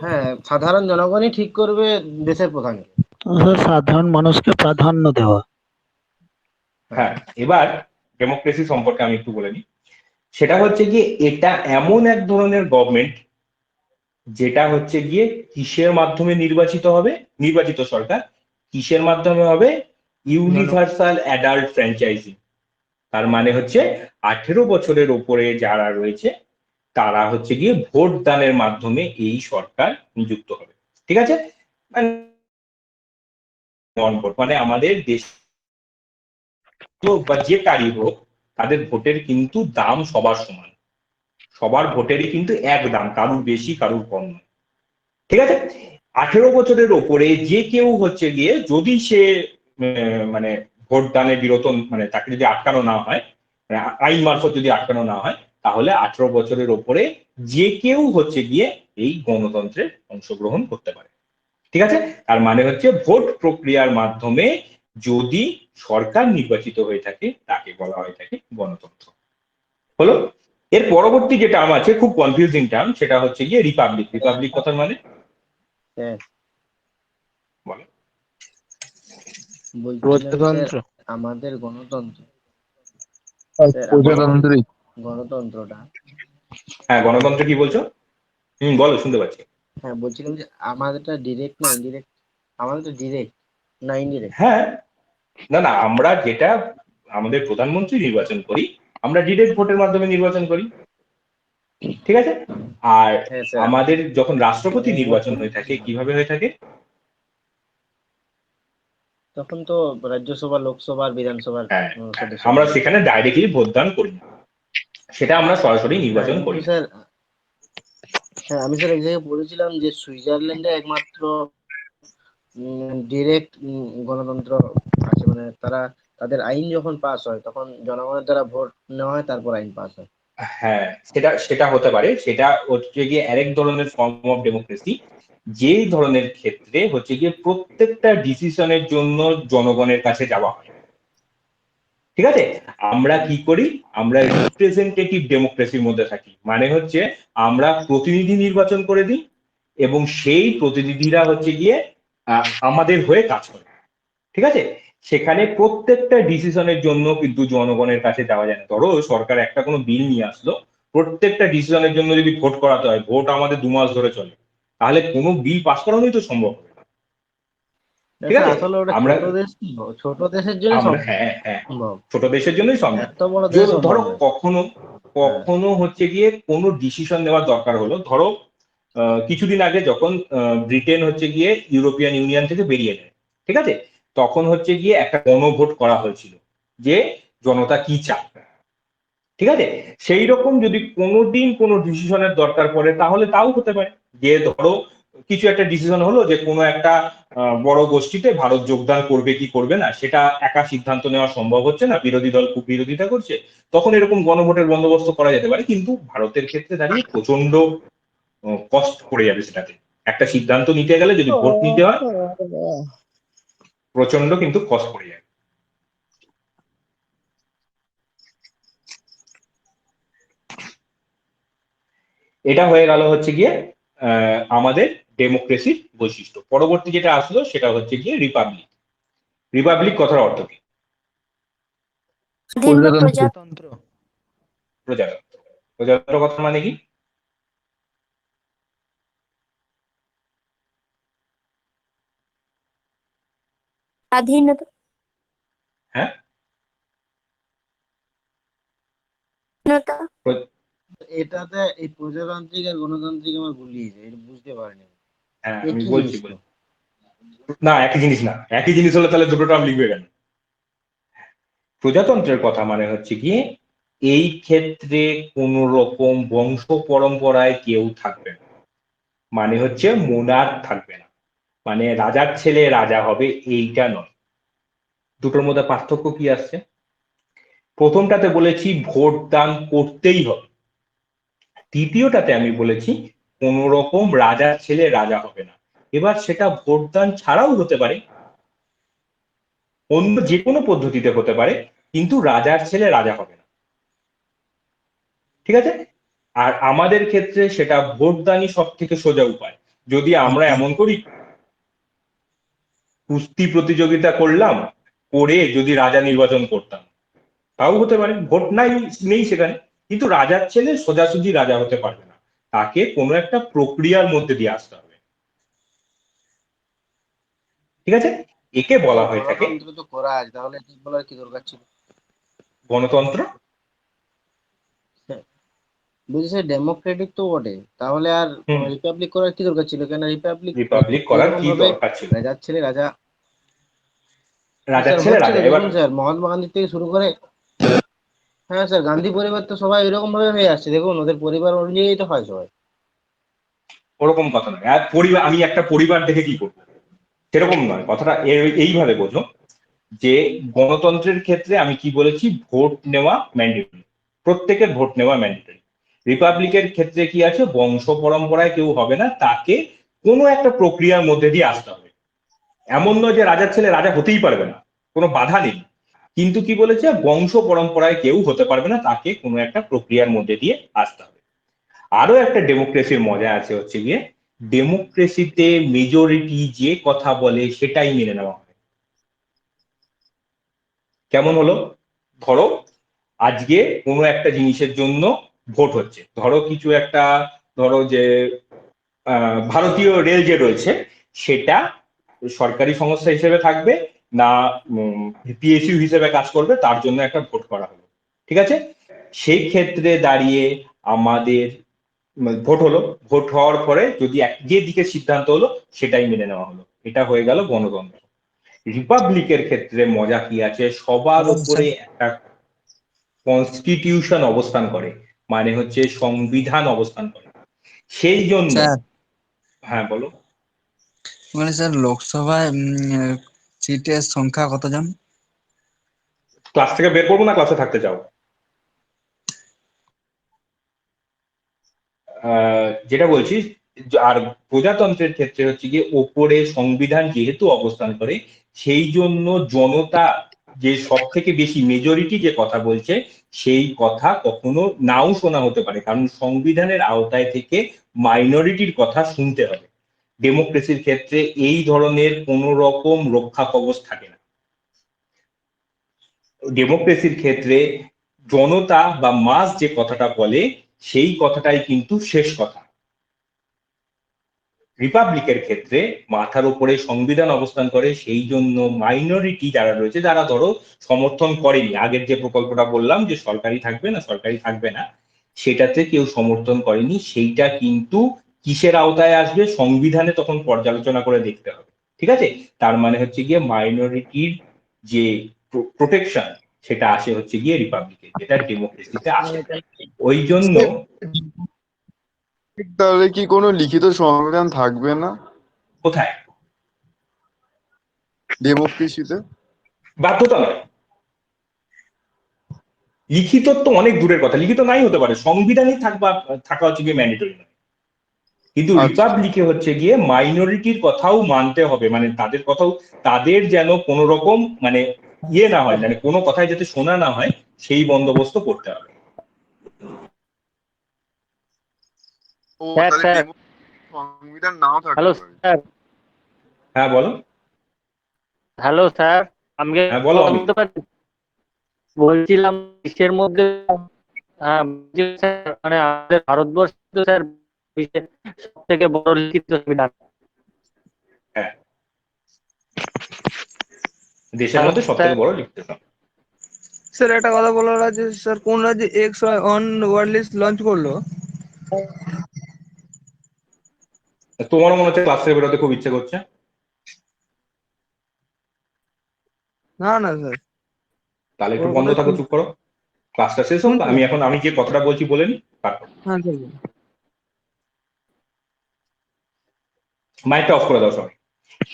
হ্যাঁ, সাধারণ জনগণই ঠিক করবে দেশের প্রধানকে। সাধারণ মানুষকে প্রাধান্য দেওয়া। হ্যাঁ। এবার ডেমোক্রেসি সম্পর্কে আমি একটু বলে নিই। সেটা হচ্ছে গিয়ে এটা এমন এক ধরনের গভর্নমেন্ট যেটা হচ্ছে গিয়ে কিসের মাধ্যমে নির্বাচিত হবে, নির্বাচিত সরকার কিসের মাধ্যমে হবে? Universal adult franchise. তার মানে হচ্ছে 18 বছরের ওপরে যারা রয়েছে তারা হচ্ছে গিয়ে ভোট দানের মাধ্যমে এই সরকার নিযুক্ত হবে। ঠিক আছে, মানে মানে আমাদের দেশ বা যে কারি হোক, তাদের ভোটের কিন্তু দাম সবার সমান, সবার ভোটেরই কিন্তু এক দাম, কারুর বেশি কারুর কম নয়। ঠিক আছে, 18 বছরের ওপরে যে কেউ হচ্ছে গিয়ে যদি সে মানে ভোট দানে বিরত, মানে তাকে যদি আটকানো না হয়, মানে আইন মারফত যদি আটকানো না হয়, তাহলে 18 বছরের ওপরে যে কেউ হচ্ছে গিয়ে এই গণতন্ত্রে অংশগ্রহণ করতে পারে। ঠিক আছে, তার মানে হচ্ছে ভোট প্রক্রিয়ার মাধ্যমে যদি সরকার নির্বাচিত হয়ে থাকে তাকে বলা হয়ে থাকে গণতন্ত্র। হলো। এর পরবর্তী যে টার্ম আছে, খুব কনফিউজিং টার্ম, সেটা হচ্ছে গিয়ে রিপাবলিক। রিপাবলিক কথার মানে হ্যাঁ, বলো। বলছিলাম স্যার, আমাদের গণতন্ত্রটা, হ্যাঁ, গণতন্ত্র কি বলছো? বলো, শুনতে পাচ্ছি। হ্যাঁ বলছিলাম যে আমাদেরটা ডিরেক্ট না ইনডিরেক্ট? আমাদেরটা ডিরেক্ট না ইনডিরেক্ট? হ্যাঁ, না না, আমরা যেটা আমাদের প্রধানমন্ত্রী নির্বাচন করি, আমরা ডিরেক্ট ভোটের মাধ্যমে নির্বাচন করি। ঠিক আছে, আর হ্যাঁ স্যার, আমাদের যখন রাষ্ট্রপতি মানে নির্বাচন হয়ে থাকে কিভাবে হয়ে থাকে? তখন তো রাজ্যসভা, লোকসভা আর বিধানসভার হ্যাঁ, সদস্য। আমরা সেখানে ডাইরেক্টলি ভোটদান করি না, সেটা আমরা সরাসরি নির্বাচন কিন্তু করি। স্যার, হ্যাঁ আমি স্যার এক জায়গায় পড়েছিলাম যে সুইজারল্যান্ডে একমাত্র ডিরেক্ট গণতন্ত্র আছে, মানে তাদের আইন যখন পাস হয় তখন জনগণের দ্বারা ভোট নেওয়া হয়, তারপর আইন পাস হয়। হ্যাঁ, সেটা সেটা হতে পারে। সেটা হচ্ছে গিয়ে আরেক ধরনের ফর্ম অফ ডেমোক্রেসি, যেই ধরনের ক্ষেত্রে হচ্ছে গিয়ে প্রত্যেকটা ডিসিশনের জন্য জনগণের কাছে যাওয়া হয়। ঠিক আছে, আমরা কি করি, আমরা রিপ্রেজেন্টেটিভ ডেমোক্রেসির মধ্যে থাকি। মানে হচ্ছে আমরা প্রতিনিধি নির্বাচন করে দিই এবং সেই প্রতিনিধিরা হচ্ছে গিয়ে আমাদের হয়ে কাজ করে। ঠিক আছে, সেখানে প্রত্যেকটা ডিসিশনের জন্য কিন্তু জনগণের কাছে যাওয়া যায় না। ধরো সরকার একটা কোনো বিল নিয়ে আসলো, প্রত্যেকটা ডিসিশনের জন্য যদি ভোট করাতে হয়, ভোট আমাদের 2 মাস ধরে চলে, তাহলে কোনো বিল পাস করানোই তো সম্ভব হবে না। ঠিক স্যার আছে, আসলে ওটা আমরা ছোট দেশ তো, ছোট দেশের জন্য আমরা হ্যাঁ হ্যাঁ সম্ভব, ছোট দেশের জন্যই সম্ভব। এত বড় দেশ সম্ভব ধরো নয়। কখনো হ্যাঁ, কখনো হচ্ছে গিয়ে কোনো ডিসিশন নেওয়ার দরকার হলো, ধরো কিছুদিন আগে যখন ব্রিটেন হচ্ছে গিয়ে ইউরোপিয়ান ইউনিয়ন থেকে বেরিয়ে যায়, ঠিক আছে, তখন হচ্ছে গিয়ে একটা গণভোট করা হয়েছিল যে জনতা কি চায়। ঠিক আছে, সেই রকম যদি কোনোদিন কোনো ডিসিশনের দরকার পড়ে তাহলে তাও হতে পারে যে ধরো কিছু একটা ডিসিশন হলো যে কোনো একটা বড় গোষ্ঠীতে ভারত যোগদান করবে কি করবে না, সেটা একা সিদ্ধান্ত নেওয়া সম্ভব হচ্ছে না, বিরোধী দল খুব বিরোধিতা করছে, তখন এরকম গণভোটের বন্দোবস্ত করা যেতে পারে। কিন্তু ভারতের ক্ষেত্রে দাঁড়িয়ে প্রচন্ড কষ্ট পড়ে যাবে সেটাতে। একটা সিদ্ধান্ত নিতে গেলে যদি ভোট নিতে হয়, প্রচন্ড কিন্তু কষ্ট পড়ে যাবে। এটা হয়ে গেল হচ্ছে গিয়ে আমাদের ডেমোক্রেসির বৈশিষ্ট্য। পরবর্তী যেটা আসলো সেটা হচ্ছে গিয়ে রিপাবলিক। রিপাবলিক কথার অর্থ কি? স্বাধীন বা প্রজা তন্ত্র। প্রজাতন্ত্র। প্রজাতন্ত্র কথা মানে কি? স্বাধীনতা হ্যাঁ, স্বাধীনতা এটাতে এই প্রজাতান্ত্রিক আর গণতান্ত্রিক আমার গুলিয়ে যায়, এটা বুঝতে পারিনি। হ্যাঁ আমি একই বলছি জিনিস তো। না, একই জিনিস না। একই জিনিস হলে তাহলে দুটো টার্ম লিখবে কেন? প্রজাতন্ত্রের কথা মানে হচ্ছে গিয়ে এই ক্ষেত্রে কোন রকম বংশ পরম্পরায় কেউ থাকবে না, মানে হচ্ছে মোনার্ক থাকবে না, মানে রাজার ছেলে রাজা হবে এইটা নয়। দুটোর মধ্যে পার্থক্য কি আসছে? প্রথমটাতে বলেছি ভোট দান করতেই হবে, দ্বিতীয়টাতে আমি বলেছি কোন রকম রাজার ছেলে রাজা হবে না। এবার সেটা ভোট দান ছাড়াও হতে পারে, অন্য যে কোনো পদ্ধতিতে হতে পারে, কিন্তু রাজার ছেলে রাজা হবে না। ঠিক আছে, আর আমাদের ক্ষেত্রে সেটা ভোটদানই সব থেকে সোজা উপায়। যদি আমরা এমন করি, কুস্তি প্রতিযোগিতা করলাম, করে যদি রাজা নির্বাচন করতাম, তাও হতে পারে, ভোট নেই সেখানে, কিন্তু রাজার ছেলে সোজাসুজি রাজা হতে পারবে না, তাকে কোনো একটা প্রক্রিয়ার মধ্যে দিয়ে আসতে হবে। ঠিক আছে, একে বলা হয়ে থাকে গণতন্ত্র তো করা আছে, তাহলে এটা বলার কি দরকার ছিল? গণতন্ত্র। বুঝছি স্যার, ডেমোক্রেটিক তো বটে, তাহলে আর হুম, রিপাবলিক করার কি দরকার ছিল? কেন রিপাবলিক রিপাবলিক করার এরকম কি ভাবে দরকার ছিল? রাজার ছেলে রাজা। রাজার স্যার ছেলে হচ্ছে রাজা, তো, এবার দেখুন স্যার, মহাত্মা গান্ধী থেকে শুরু করে, হ্যাঁ স্যার, গান্ধী পরিবার তো সবাই এরকম ভাবে হয়ে আসছে, দেখুন ওদের পরিবার অনুযায়ী তো হয় সবাই। ওরকম কথা নয়। আর পরিবার, আমি একটা পরিবার দেখে কি করবো সেরকম নয় কথাটা। এইভাবে বোঝো যে গণতন্ত্রের ক্ষেত্রে আমি কি বলেছি, ভোট নেওয়া ম্যান্ডেটরি, প্রত্যেকের ভোট নেওয়া ম্যান্ডেটরি। রিপাবলিকের ক্ষেত্রে কি আছে, বংশ পরম্পরায় কেউ হবে না, তাকে কোনো একটা প্রক্রিয়ার মধ্যে দিয়ে আসতে হবে। এমন নয় যে রাজার ছেলে রাজা হতেই পারবে না, কোনো বাধা নেই, কিন্তু কি বলেছে, বংশ পরম্পরায় কেউ হতে পারবে না, তাকে কোনো একটা প্রক্রিয়ার মধ্যে দিয়ে আসতে হবে। আরো একটা ডেমোক্রেসির মজা আছে হচ্ছে গিয়ে, ডেমোক্রেসিতে মেজরিটি যে কথা বলে সেটাই মেনে নেওয়া হয়। কেমন হলো? ধরো আজকে কোনো একটা জিনিসের জন্য ভোট হচ্ছে, ধরো কিছু একটা, ধরো যে ভারতীয় রেল যে রয়েছে সেটা সরকারি সংস্থা হিসেবে থাকবে না পিএসইউ হিসেবে কাজ করবে, তার জন্য একটা ভোট করা হলো। ঠিক আছে, সেই ক্ষেত্রে দাঁড়িয়ে আমাদের ভোট হলো, ভোট হওয়ার পরে যদি যে দিকে সিদ্ধান্ত হলো সেটাই মেনে নেওয়া হলো, এটা হয়ে গেল গণতন্ত্র। রিপাবলিকের ক্ষেত্রে মজা কি আছে, সবার উপরে একটা কনস্টিটিউশন অবস্থান করে, মানে হচ্ছে সংবিধান অবস্থান করে। সেই জন্য স্যার হ্যাঁ বলো। মানে স্যার লোকসভায় সিটের সংখ্যা কতজন? ক্লাস থেকে বের করবো না ক্লাসে থাকতে চাও? যেটা বলছি, আর প্রজাতন্ত্রের ক্ষেত্রে হচ্ছে গিয়ে ওপরে সংবিধান যেহেতু অবস্থান করে, সেই জন্য জনতা যে সব থেকে বেশি মেজরিটি যে কথা বলছে সেই কথা কখনো নাও শোনা হতে পারে, কারণ সংবিধানের আওতায় থেকে মাইনরিটির কথা শুনতে হবে। ডেমোক্রেসির ক্ষেত্রে এই ধরনের কোনো রকম রক্ষা কবচ থাকে না। ডেমোক্রেসির ক্ষেত্রে জনতা বা মাস যে কথাটা বলে সেই কথাটাই কিন্তু শেষ কথা। রিপাবলিকের ক্ষেত্রে মাথার উপরে সংবিধান অবস্থান করে, সেই জন্য মাইনরিটি যারা রয়েছে, যারা ধরো সমর্থন করেনি, আগের যে প্রকল্পটা বললাম যে সরকারি থাকবে না সরকারি থাকবে না, সেটাতে কেউ সমর্থন করেনি, সেইটা কিন্তু কিসের আওতায় আসবে সংবিধানে তখন পর্যালোচনা করে দেখতে হবে। ঠিক আছে, তার মানে হচ্ছে গিয়ে মাইনরিটির যে প্রোটেকশন সেটা আসে হচ্ছে গিয়ে রিপাবলিকে, যেটা ডেমোক্রেসিতে আসে। ওই জন্য তাহলে কি কোনো লিখিত সংবিধান থাকবে না কোথায়? ডেমোক্রেসিতে? বাধ্যতা নয়, লিখিত তো অনেক দূরের কথা, লিখিত নাই হতে পারে, সংবিধানই থাকা হচ্ছে গিয়ে ম্যান্ডেটরি নয়। কিন্তু আচ্ছা। রিপাবলিকে হচ্ছে গিয়ে মাইনরিটির কথাও মানতে হবে, মানে তাদের কথাও, তাদের যেন কোনো রকম মানে ইয়ে না হয়, মানে কোনো কথায় যাতে শোনা না হয় সেই বন্দোবস্ত করতে হবে। ও স্যার, তাহলে স্যার। সংবিধান নাও থাকতে হ্যালো পারে। স্যার। হ্যাঁ বলো। হ্যালো স্যার, আমি হ্যাঁ বলো। আমি বলতে পারি? বলছিলাম বিশ্বের মধ্যে, হ্যাঁ বলছি স্যার, মানে আমাদের ভারতবর্ষ তো স্যার বিশ্বের সব থেকে বড় লিখিত সংবিধান। হ্যাঁ, দেশের মধ্যে সব থেকে বড় লিখিত সংবিধান। স্যার একটা কথা বলার আছে স্যার, কোন রাজ্যে X1 ওয়ার্ল্ড লিস্ট লঞ্চ করলো? তোমার মনে হচ্ছে ক্লাস থেকে বেরোতে খুব ইচ্ছে করছে? না না স্যার, তাহলে একটু বন্ধ থাকো, চুপ করো, ক্লাসটা শেষ হোক। আমি যে কথাটা বলছি বলে নি, তারপর হ্যাঁ স্যার। মাইকটা অফ করে দাও সবাই।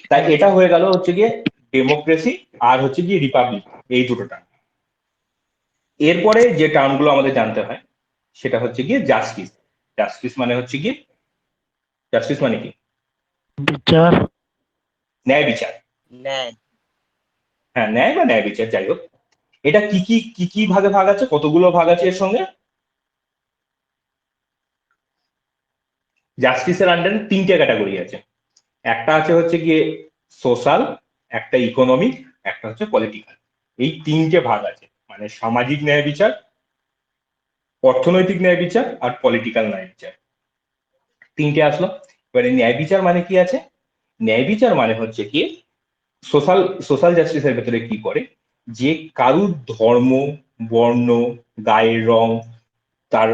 তাই এটা হয়ে গেল হচ্ছে গিয়ে ডেমোক্রেসি আর হচ্ছে গিয়ে রিপাবলিক, এই দুটো টার্ম। এরপরে যে টার্মগুলো আমাদের জানতে হয় সেটা হচ্ছে গিয়ে জাস্টিস। জাস্টিস মানে হচ্ছে গিয়ে, জাস্টিস মানে কি? বিচার। ন্যায় বিচার। ন্যায়। হ্যাঁ, ন্যায় বা ন্যায় বিচার, যাই হোক। এটা কি কি কি কি ভাগে ভাগ আছে, কতগুলো ভাগ আছে এর সঙ্গে? জাস্টিসের আন্ডারে তিনটে ক্যাটাগরি আছে। একটা আছে হচ্ছে গিয়ে সোশ্যাল, একটা ইকোনমিক, একটা হচ্ছে পলিটিক্যাল। এই তিনটে ভাগ আছে, মানে সামাজিক ন্যায় বিচার, অর্থনৈতিক ন্যায় বিচার আর পলিটিক্যাল ন্যায় বিচার, তিনটে আসলো। এবারে ন্যায় বিচার মানে কি আছে? ন্যায় বিচার মানে হচ্ছে কি সোশ্যাল সোশ্যাল জাস্টিসের ভেতরে কি করে, যে কারুর ধর্ম, বর্ণ, গায়ের রং, তার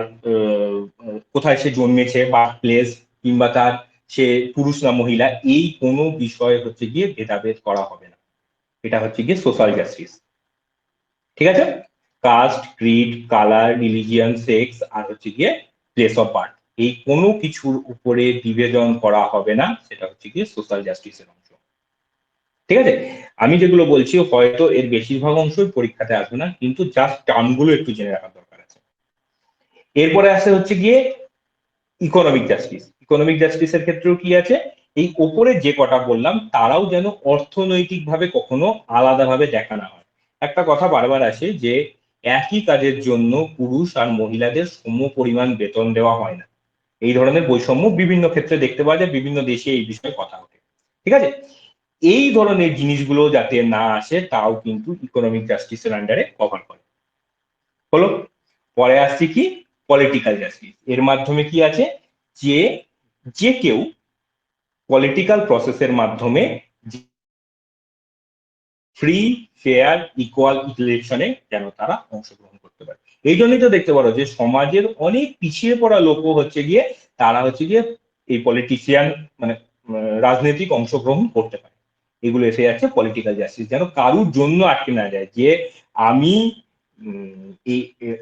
কোথায় সে জন্মেছে বা প্লেস, কিংবা তার সে পুরুষ না মহিলা, এই কোনো বিষয়ে হচ্ছে গিয়ে ভেদাভেদ করা হবে না। এটা হচ্ছে গিয়ে সোশ্যাল জাস্টিস। ঠিক আছে, caste, creed, colour, religion, sex আর হচ্ছে গিয়ে প্লেস অফ বার্থ, এই কোনো কিছুর উপরে বিবেচন করা হবে না, সেটা হচ্ছে গিয়ে সোশ্যাল জাস্টিসের অংশ। ঠিক আছে, আমি যেগুলো বলছি হয়তো এর বেশিরভাগ অংশই পরীক্ষাতে আসবে না, কিন্তু জাস্ট টার্মগুলো একটু জেনে রাখার দরকার আছে। এরপরে আসে হচ্ছে গিয়ে ইকোনমিক জাস্টিস। ইকোনমিক জাস্টিসের ক্ষেত্রেও কি আছে, এই ওপরে যে কটা বললাম তারাও যেন অর্থনৈতিকভাবে কখনো আলাদাভাবে দেখা না হয়। একটা কথা বারবার আসে যে একই কাজের জন্য পুরুষ আর মহিলাদের সম পরিমাণ বেতন দেওয়া হয় না। এই ধরনের বৈষম্য বিভিন্ন ক্ষেত্রে দেখতে পাওয়া যায়, বিভিন্ন দেশে এই বিষয়ে কথা ওঠে। ঠিক আছে, এই ধরনের জিনিসগুলো যাতে না আসে তাও কিন্তু ইকোনমিক জাস্টিসের আন্ডারে কভার করে। হলো, পরে আসছি কি পলিটিক্যাল জাস্টিস। এর মাধ্যমে কি আছে, যে যে কেউ পলিটিক্যাল প্রসেসের মাধ্যমে ফ্রি, ফেয়ার, ইকুয়াল ইলেকশনে যেন তারা অংশগ্রহণ করতে পারে। এই জন্যই তো দেখতে পারো যে সমাজের অনেক পিছিয়ে পড়া লোকও হচ্ছে গিয়ে, তারা হচ্ছে গিয়ে এই পলিটিশিয়ান মানে রাজনৈতিক অংশগ্রহণ করতে পারে। এগুলো এসে যাচ্ছে পলিটিক্যাল জাস্টিস, যেন কারুর জন্য আটকে না যায় যে আমি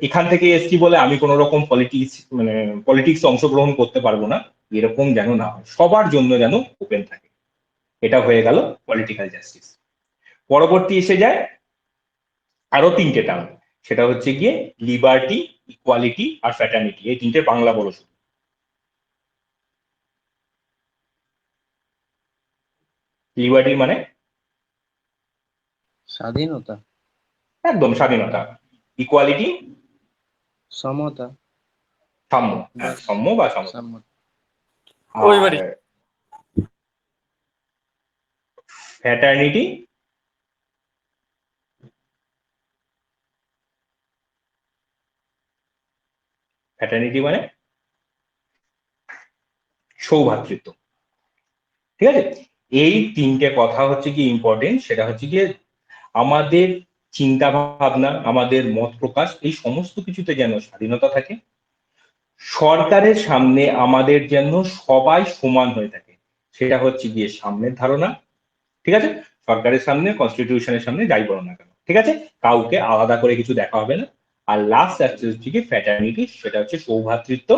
এখান থেকে এসছি বলে আমি কোন রকম পলিটিক্স অংশগ্রহণ করতে পারবো না, এরকম যেন না হয়, সবার জন্য যেন ওপেন থাকে। এটা হয়ে গেল পলিটিক্যাল জাস্টিস। পরবর্তী এসে যায় আরো তিনটে টার্ম, সেটা হচ্ছে গিয়ে লিবার্টি, ইকুয়ালিটি আর ফ্র্যাটার্নিটি। এই তিনটে বাংলা বলো শুধু। লিবার্টি মানে স্বাধীনতা, একদম স্বাধীনতা। ইকুয়ালিটি সমতা, সাম্য, হ্যাঁ, সাম্য বা সাম্য। সাম্য। আর ফ্র্যাটার্নিটি মানে সৌভ্রাতৃত্ব। ঠিক আছে, এই তিনটে কথা হচ্ছে কি ইম্পর্টেন্ট, সেটা হচ্ছে গিয়ে আমাদের চিন্তা ভাবনা, আমাদের মত প্রকাশ, এই সমস্ত কিছুতে যেন স্বাধীনতা থাকে। সরকারের সামনে আমাদের যেন সবাই সমান হয়ে থাকে, সেটা হচ্ছে গিয়ে সামনের ধারণা। ঠিক আছে, সরকারের সামনে, কনস্টিটিউশনের সামনে যাই বলো না কেন, ঠিক আছে, কাউকে আলাদা করে কিছু দেখা হবে না। আর লাস্ট হচ্ছে কি ফ্র্যাটার্নিটি, সেটা হচ্ছে সৌভ্রাতৃত্ব,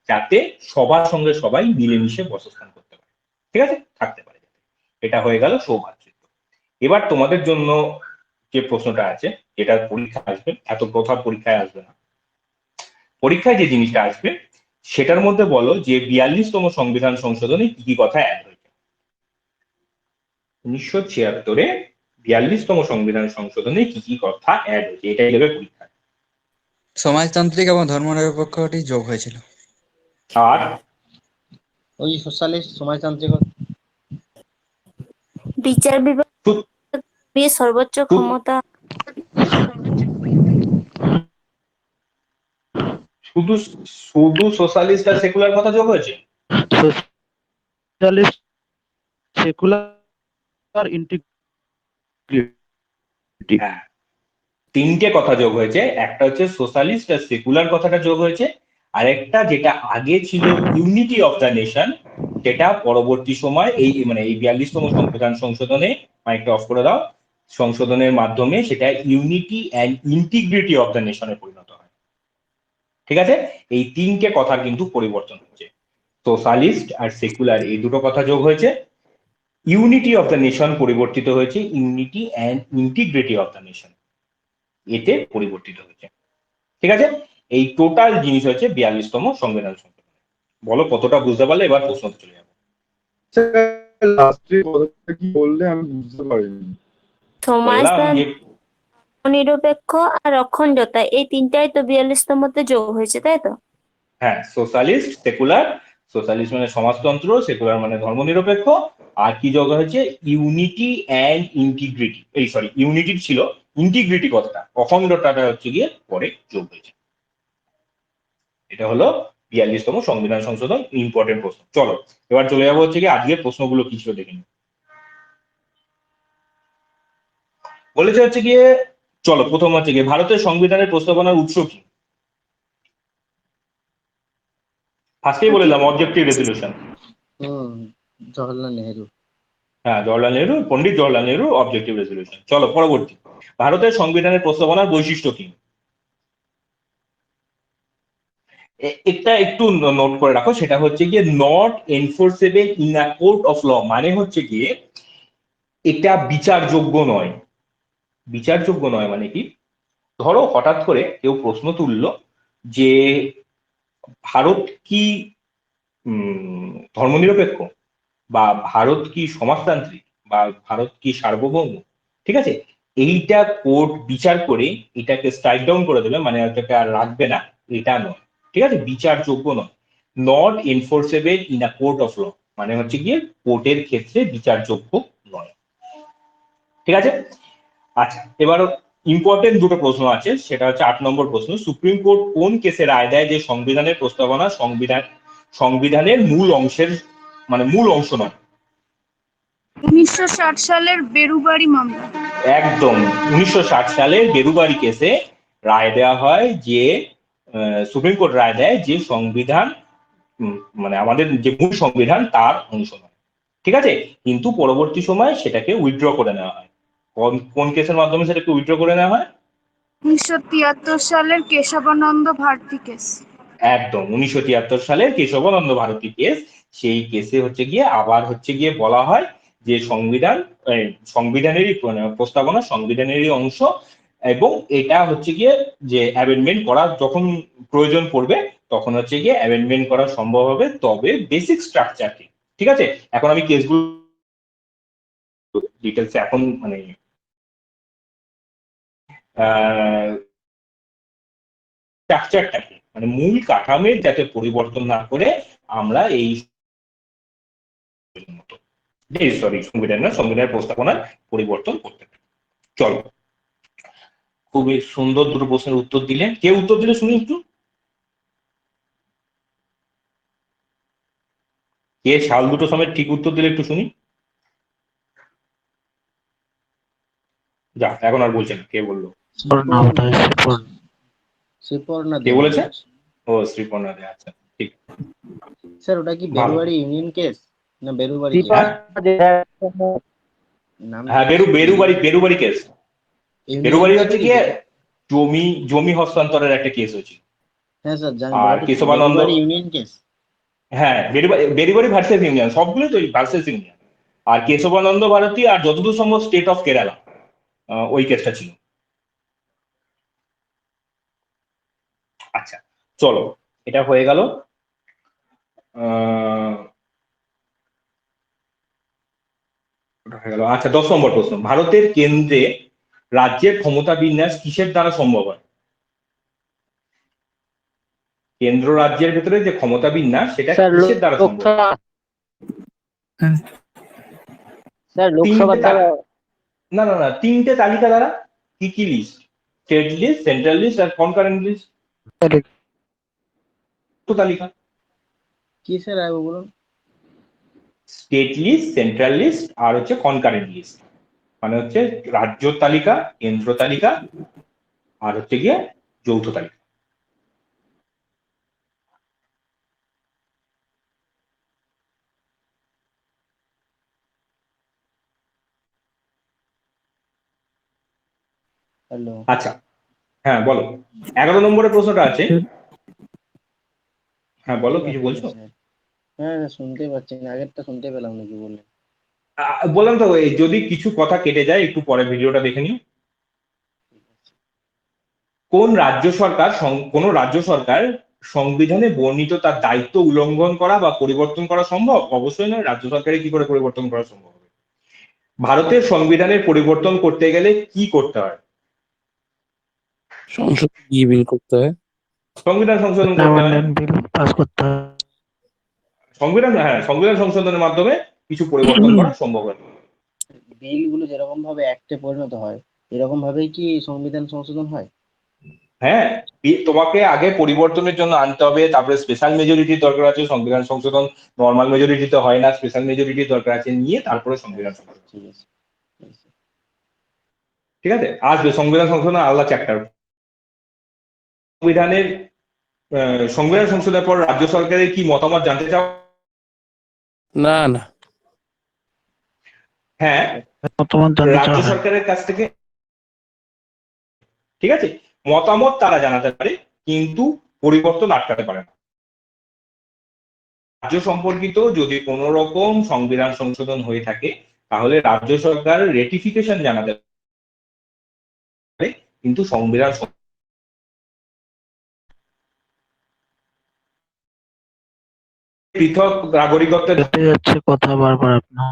যাতে সবার সঙ্গে সবাই মিলেমিশে বসস্থান করতে পারে, ঠিক আছে, থাকতে পারে। এটা হয়ে গেল সৌভ্রাতৃত্ব। এবার তোমাদের জন্য যে প্রশ্নটা আছে, যেটা পরীক্ষা আসবে, এত কথা পরীক্ষায় আসবে না, পরীক্ষায় যে জিনিসটা আসবে সেটার মধ্যে বলো যে 42তম সংবিধান সংশোধনে কি কি কথা অ্যাড হয়েছে। 1976-এ 42তম সংবিধান সংশোধনে কি কি কথা অ্যাড হয়েছে, এটাই দেবে পরীক্ষায়। সমাজতান্ত্রিক এবং ধর্মনিরপেক্ষটি যোগ হয়েছিল। আর ওই সোশ্যালিস্ট, সমাজতান্ত্রিক, বিচার বিভাগ সর্বোচ্চ ক্ষমতা। শুধু শুধু সোশ্যালিস্ট আর সেকুলার কথা যোগ হয়েছে। Socialist, secular, integrity. হ্যাঁ, তিনটে কথা যোগ হয়েছে, একটা হচ্ছে সোশ্যালিস্ট আর সেকুলার কথাটা যোগ হয়েছে, আরেকটা যেটা আগে ছিল ইউনিটি অফ দ্য নেশন, সেটা পরবর্তী সময় এই মানে এই 42তম সংবিধান সংশোধনে, মাইকটা অফ করে দাও, সংশোধনের মাধ্যমে সেটা unity and integrity of the নেশনে পরিণত হয়। ঠিক আছে, এই তিনটে কথা কিন্তু পরিবর্তন হচ্ছে, সোশ্যালিস্ট আর সেকুলার এই দুটো কথা যোগ হয়েছে, ইউনিটি অফ দ্য নেশন পরিবর্তিত হয়েছে unity and integrity of the nation, এতে পরিবর্তিত হয়েছে। ঠিক আছে, এই টোটাল জিনিস হচ্ছে 42তম সংবিধান সংশোধন। বলো কতটা বুঝতে পারলে, এবার প্রশ্নতে চলে যাবো। লাস্টে কথাটা কি বললে আমি বুঝতে পারিনি। নিরপেক্ষ আর অখণ্ডতা, এই তিনটাই তো 42তমতে যোগ হয়েছে, তাই তো? হ্যাঁ, সোশ্যালিস্ট, সেকুলার, সোশ্যালিস্ট মানে সমাজতন্ত্র, সেকুলার মানে ধর্মনিরপেক্ষ, আর কি যোগ হয়েছে ইউনিটি অ্যান্ড ইন্টিগ্রিটি, এই সরি ইউনিটি ছিল, ইন্টিগ্রিটি কথাটা, অখণ্ডতাটা হচ্ছে গিয়ে পরে যোগ হয়েছে। এটা হলো 42তম সংবিধান সংশোধন, ইম্পর্টেন্ট প্রশ্ন। চলো এবার চলে যাবো হচ্ছে গিয়ে আজকের প্রশ্নগুলো কি ছিল দেখে নিই। বলেছে হচ্ছে গিয়ে, চলো প্রথম হচ্ছে গিয়ে ভারতের সংবিধানের প্রস্তাবনার উৎস কি। ফার্স্টেই বলে দিলাম অবজেক্টিভ রেজলিউশন। জওহরলাল নেহেরু। হ্যাঁ, জওহরলাল নেহেরু, পন্ডিত জওহরলাল নেহেরু অবজেক্টিভ রেজলিউশন। চলো পরবর্তী, ভারতের সংবিধানের প্রস্তাবনার বৈশিষ্ট্য কি। এটা একটু নোট করে রাখো, সেটা হচ্ছে গিয়ে not enforceable in a court of law, মানে হচ্ছে গিয়ে এটা বিচারযোগ্য নয়। বিচারযোগ্য নয় মানে কি, ধরো হঠাৎ করে কেউ প্রশ্ন তুললো যে ভারত কি ধর্মনিরপেক্ষ, বা ভারত কি সমাজতান্ত্রিক, বা ভারত কি সার্বভৌম, ঠিক আছে, এইটা কোর্ট বিচার করে এটাকে স্ট্রাইক ডাউন করে দেবে, মানে এটাকে আর রাখবে না, এটা নয়। ঠিক আছে, বিচারযোগ্য নয়, not enforceable in a court of law, মানে হচ্ছে গিয়ে কোর্টের ক্ষেত্রে বিচারযোগ্য নয়। ঠিক আছে, আচ্ছা এবার ইম্পর্টেন্ট দুটো প্রশ্ন আছে, সেটা হচ্ছে 8 নম্বর প্রশ্ন, সুপ্রিম কোর্ট কোন কেসে রায় দেয় যে সংবিধানের প্রস্তাবনা সংবিধানের মূল অংশের মানে মূল অংশ নয়। 1960 সালের বেরুবাড়ি মামলা। একদম, 1960 সালের বেরুবাড়ি কেসে রায় দেওয়া হয় যে সুপ্রিম কোর্ট রায় দেয় যে সংবিধান মানে আমাদের যে মূল সংবিধান তার অংশ নয়। ঠিক আছে, কিন্তু পরবর্তী সময় সেটাকে উইথড্র করে নেওয়া হয়। কোন কেসের মাধ্যমে সেটাকে উইথড্র করে নেওয়া হয়? 1973 সালের কেশবানন্দ ভারতী কেস। একদম, 1973 সালের কেশবানন্দ ভারতী কেস। সেই কেসে হচ্ছে গিয়ে আবার হচ্ছে গিয়ে বলা হয় যে সংবিধানেরই প্রস্তাবনা সংবিধানেরই অংশ, এবং এটা হচ্ছে গিয়ে যে অ্যামেন্ডমেন্ট করা যখন প্রয়োজন পড়বে তখন হচ্ছে গিয়ে অ্যামেন্ডমেন্ট করা সম্ভব হবে, তবে বেসিক স্ট্রাকচার কি। ঠিক আছে, এখন আমি কেসগুলো ডিটেলস এখন মানে স্ট্রাকচারটা কি, মানে মূল কাঠামোর যাতে পরিবর্তন না করে আমরা এই সংবিধানের প্রস্তাবনার পরিবর্তন করতে পারি। চলো, খুবই সুন্দর দুটো প্রশ্নের উত্তর দিলে। কে উত্তর দিলে শুনি একটু, কে সাল দুটো সময় ঠিক উত্তর দিলে একটু শুনি। যা, এখন আর বলছেন, কে বললো? শ্রীপর্ণা কে দে বলেছে? ও, শ্রীপর্ণা দে, আচ্ছা ঠিক। স্যার ওটা কি বেরুবাড়ি ইউনিয়ন কেস না বেরুবাড়ি কেস? নাম হ্যাঁ, বেরুবাড়ি কেস। বেরুবাড়ি হচ্ছে কি জমি হস্তান্তরের একটা কেস হয়েছে। হ্যাঁ স্যার জানি। আর কেশবানন্দ ইউনিয়ন কেস। হ্যাঁ, বেরুবাড়ি ভার্সেস ইউনিয়ন, সবগুলো তো ভার্সেস ইউনিয়ন। আর কেশবানন্দ ভারতী আর যতদূর সম্ভব স্টেট অফ কেরালা, ওই কেসটা ছিল। আচ্ছা চলো, এটা হয়ে গেল। আচ্ছা, 10 নম্বর প্রশ্ন, ভারতের কেন্দ্রে রাজ্যের ক্ষমতা বিন্যাস কিসের দ্বারা সম্ভব হয়? কেন্দ্র রাজ্যের ভেতরে যে ক্ষমতা বিন্যাস সেটা কিসের দ্বারা সম্ভব? স্যার লোকসভা দ্বারা। না না না, 3টে তালিকা দ্বারা। কি কি list? State list, central list আর কনকারেন্ট লিস্ট। তো তালিকা কি স্যার আগে বলুন? স্টেট লিস্ট, সেন্ট্রাল লিস্ট আর হচ্ছে কনকারেন্ট লিস্ট। মানে হচ্ছে রাজ্য তালিকা, কেন্দ্র তালিকা আর হচ্ছে গিয়ে যৌথ তালিকা। হ্যালো। আচ্ছা হ্যাঁ বলো, 11 নম্বরের প্রশ্নটা আছে। হ্যাঁ বলো, কিছু বলছো? হ্যাঁ শুনতে পাচ্ছি না, আগেরটা শুনতে পেলাম না, কি বললেন? বললাম তো, যদি কিছু কথা কেটে যায় একটু পরে ভিডিওটা দেখে নিও। কোন রাজ্য সরকার সংবিধানে বর্ণিত তার দায়িত্ব উল্লঙ্ঘন করা বা পরিবর্তন করা সম্ভব? অবশ্যই নয়, রাজ্য সরকারের কি করে পরিবর্তন করা সম্ভব হবে? ভারতের সংবিধানের পরিবর্তন করতে গেলে কি করতে হয়? সংবিধান সংশোধন করতে হয়। বিল পাস করতে হয়। সংবিধান সংশোধনের মাধ্যমে কিছু পরিবর্তন করা সম্ভব হয়। বিল গুলো যেরকম ভাবে অ্যাক্টে পরিণত হয় এরকম ভাবেই কি সংবিধান সংশোধন হয়? হ্যাঁ, তোমাকে আগে পরিবর্তনের জন্য আনতে হবে, তারপরে স্পেশাল মেজরিটির দরকার আছে। সংবিধান সংশোধন নর্মাল মেজরিটিতে হয় না, স্পেশাল মেজরিটির দরকার আছে, নিয়ে তারপরে সংবিধান সংশোধন। ঠিক আছে। ঠিক আছে, আসবে সংবিধান সংশোধন আলাদা চ্যাপ্টার। সংবিধান সংশোধনের পর রাজ্য সরকারের কি মতামত জানতে চাও? না না। হ্যাঁ, মতামত জানতে রাজ্য চাওয়া হয়। সরকারের কাছ থেকে, ঠিক আছে, মতামত তারা জানাতে পারে কিন্তু পরিবর্তন আটকাতে পারে না। রাজ্য সম্পর্কিত যদি কোনো রকম সংবিধান সংশোধন হয়ে থাকে তাহলে রাজ্য সরকার রেটিফিকেশন জানাতে পারে, কিন্তু সংবিধান পৃথক নাগরিকত্বের যাচ্ছে কথা বারবার আপনার।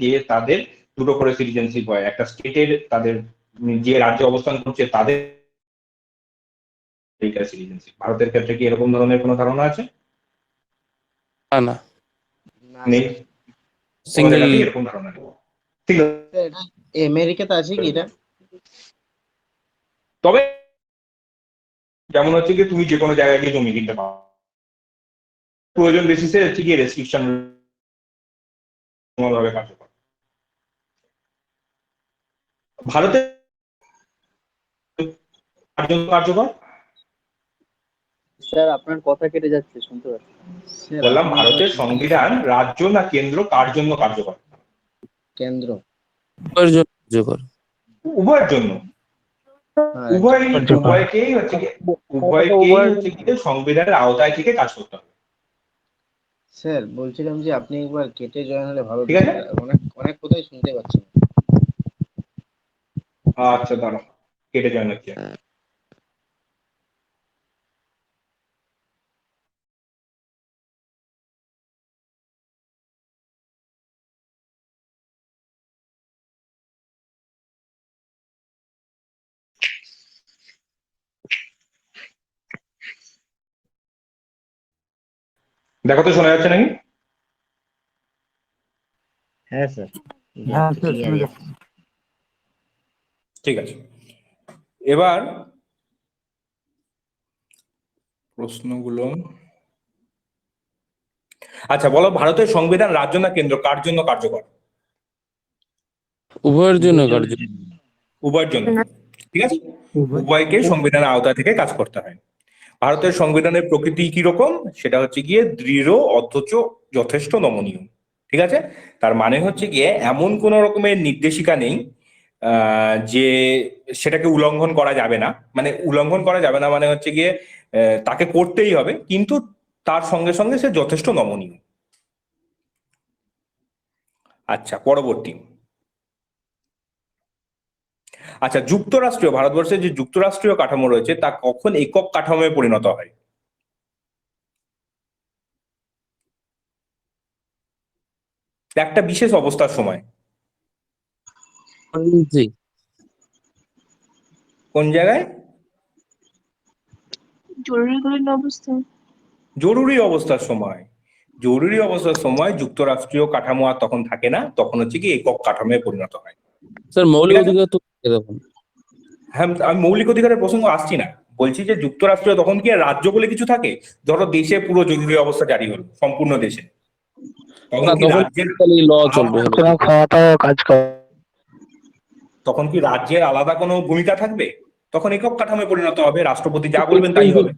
যে তাদের দুটো করে সিটিজেনশিপ হয়, একটা স্টেটের তাদের যে রাজ্যে অবস্থান করছে তাদের সিটিজেনশিপ। ভারতের ক্ষেত্রে কি এরকম ধরনের কোনো ধারণা আছে? না নেই, সিঙ্গেল। এরকম ধারণা নেই। আমেরিকাতে আছে কি এটা? তবে যেমন হচ্ছে কি তুমি যে কোনো জায়গায় গিয়ে জমি কিনতে পারো, প্রয়োজন বেসিসে হচ্ছে কি রেস্ট্রিকশন ভাবে কার্যকর। ভারতে কার্যকর। স্যার আপনার কথা কেটে যাচ্ছে, শুনতে পাচ্ছি। বললাম ভারতের সংবিধান রাজ্য না কেন্দ্র কার জন্য কার্যকর? কেন্দ্র। উভয়ের জন্য। উভয়কেই হচ্ছে কি সংবিধানের আওতায় থেকে কাজ করতে হবে। স্যার বলছিলাম যে আপনি একবার কেটে জয়েন হলে ভালো। ঠিক আছে, অনেক অনেক কথাই শুনতে পাচ্ছি। আচ্ছা দাঁড়াও। কেটে জয়েন হচ্ছে। দেখো তো শোনা যাচ্ছে নাকি? হ্যাঁ স্যার, হ্যাঁ স্যার, শুনে যাচ্ছি। ঠিক আছে, এবার প্রশ্নগুলো। আচ্ছা বলো, ভারতের সংবিধান রাজ্য না কেন্দ্র কার জন্য কার্যকর? উভয়ের জন্য কার্য। উভয়ের জন্য, না। ঠিক আছে, উভয়কে সংবিধানের আওতা থেকে কাজ করতে হয়। ভারতের সংবিধানের প্রকৃতি কি রকম? সেটা হচ্ছে গিয়ে দৃঢ় অথচ যথেষ্ট নমনীয়। ঠিক আছে, তার মানে হচ্ছে গিয়ে এমন কোন রকমের নির্দেশিকা নেই যে সেটাকে উল্লঙ্ঘন করা যাবে না। মানে উল্লঙ্ঘন করা যাবে না মানে হচ্ছে গিয়ে তাকে করতেই হবে, কিন্তু তার সঙ্গে সঙ্গে সে যথেষ্ট নমনীয়। আচ্ছা পরবর্তী। আচ্ছা, যুক্তরাষ্ট্রীয়, ভারতবর্ষের যে যুক্তরাষ্ট্রীয় কাঠামো রয়েছে তা কখন একক কাঠামোয় পরিণত হয়? একটা বিশেষ অবস্থার সময়। কোন জায়গায়? জরুরিকালীন অবস্থা। জরুরি অবস্থার সময়। জরুরি অবস্থার সময় যুক্তরাষ্ট্রীয় কাঠামো আর তখন থাকে না, তখন হচ্ছে কি একক কাঠামোয় পরিণত হয়। স্যার মৌলিক ঠিক আছে? অধিকার তো দেখুন। হ্যাঁ, আমি মৌলিক অধিকারের প্রসঙ্গ আসছি না, বলছি যে যুক্তরাষ্ট্রীয় তখন কি আর রাজ্য বলে কিছু থাকে? ধরো দেশে পুরো জরুরি অবস্থা জারি হলো, সম্পূর্ণ দেশে, তখন না কি তখন রাজ্যের ল চলবে। কোনো ক্ষমতাও কাজ করে। তখন কি রাজ্যের আলাদা কোনো ভূমিকা থাকবে? তখন একক কাঠামোয় পরিণত হবে, রাষ্ট্রপতি যা বলবেন তাই হবে।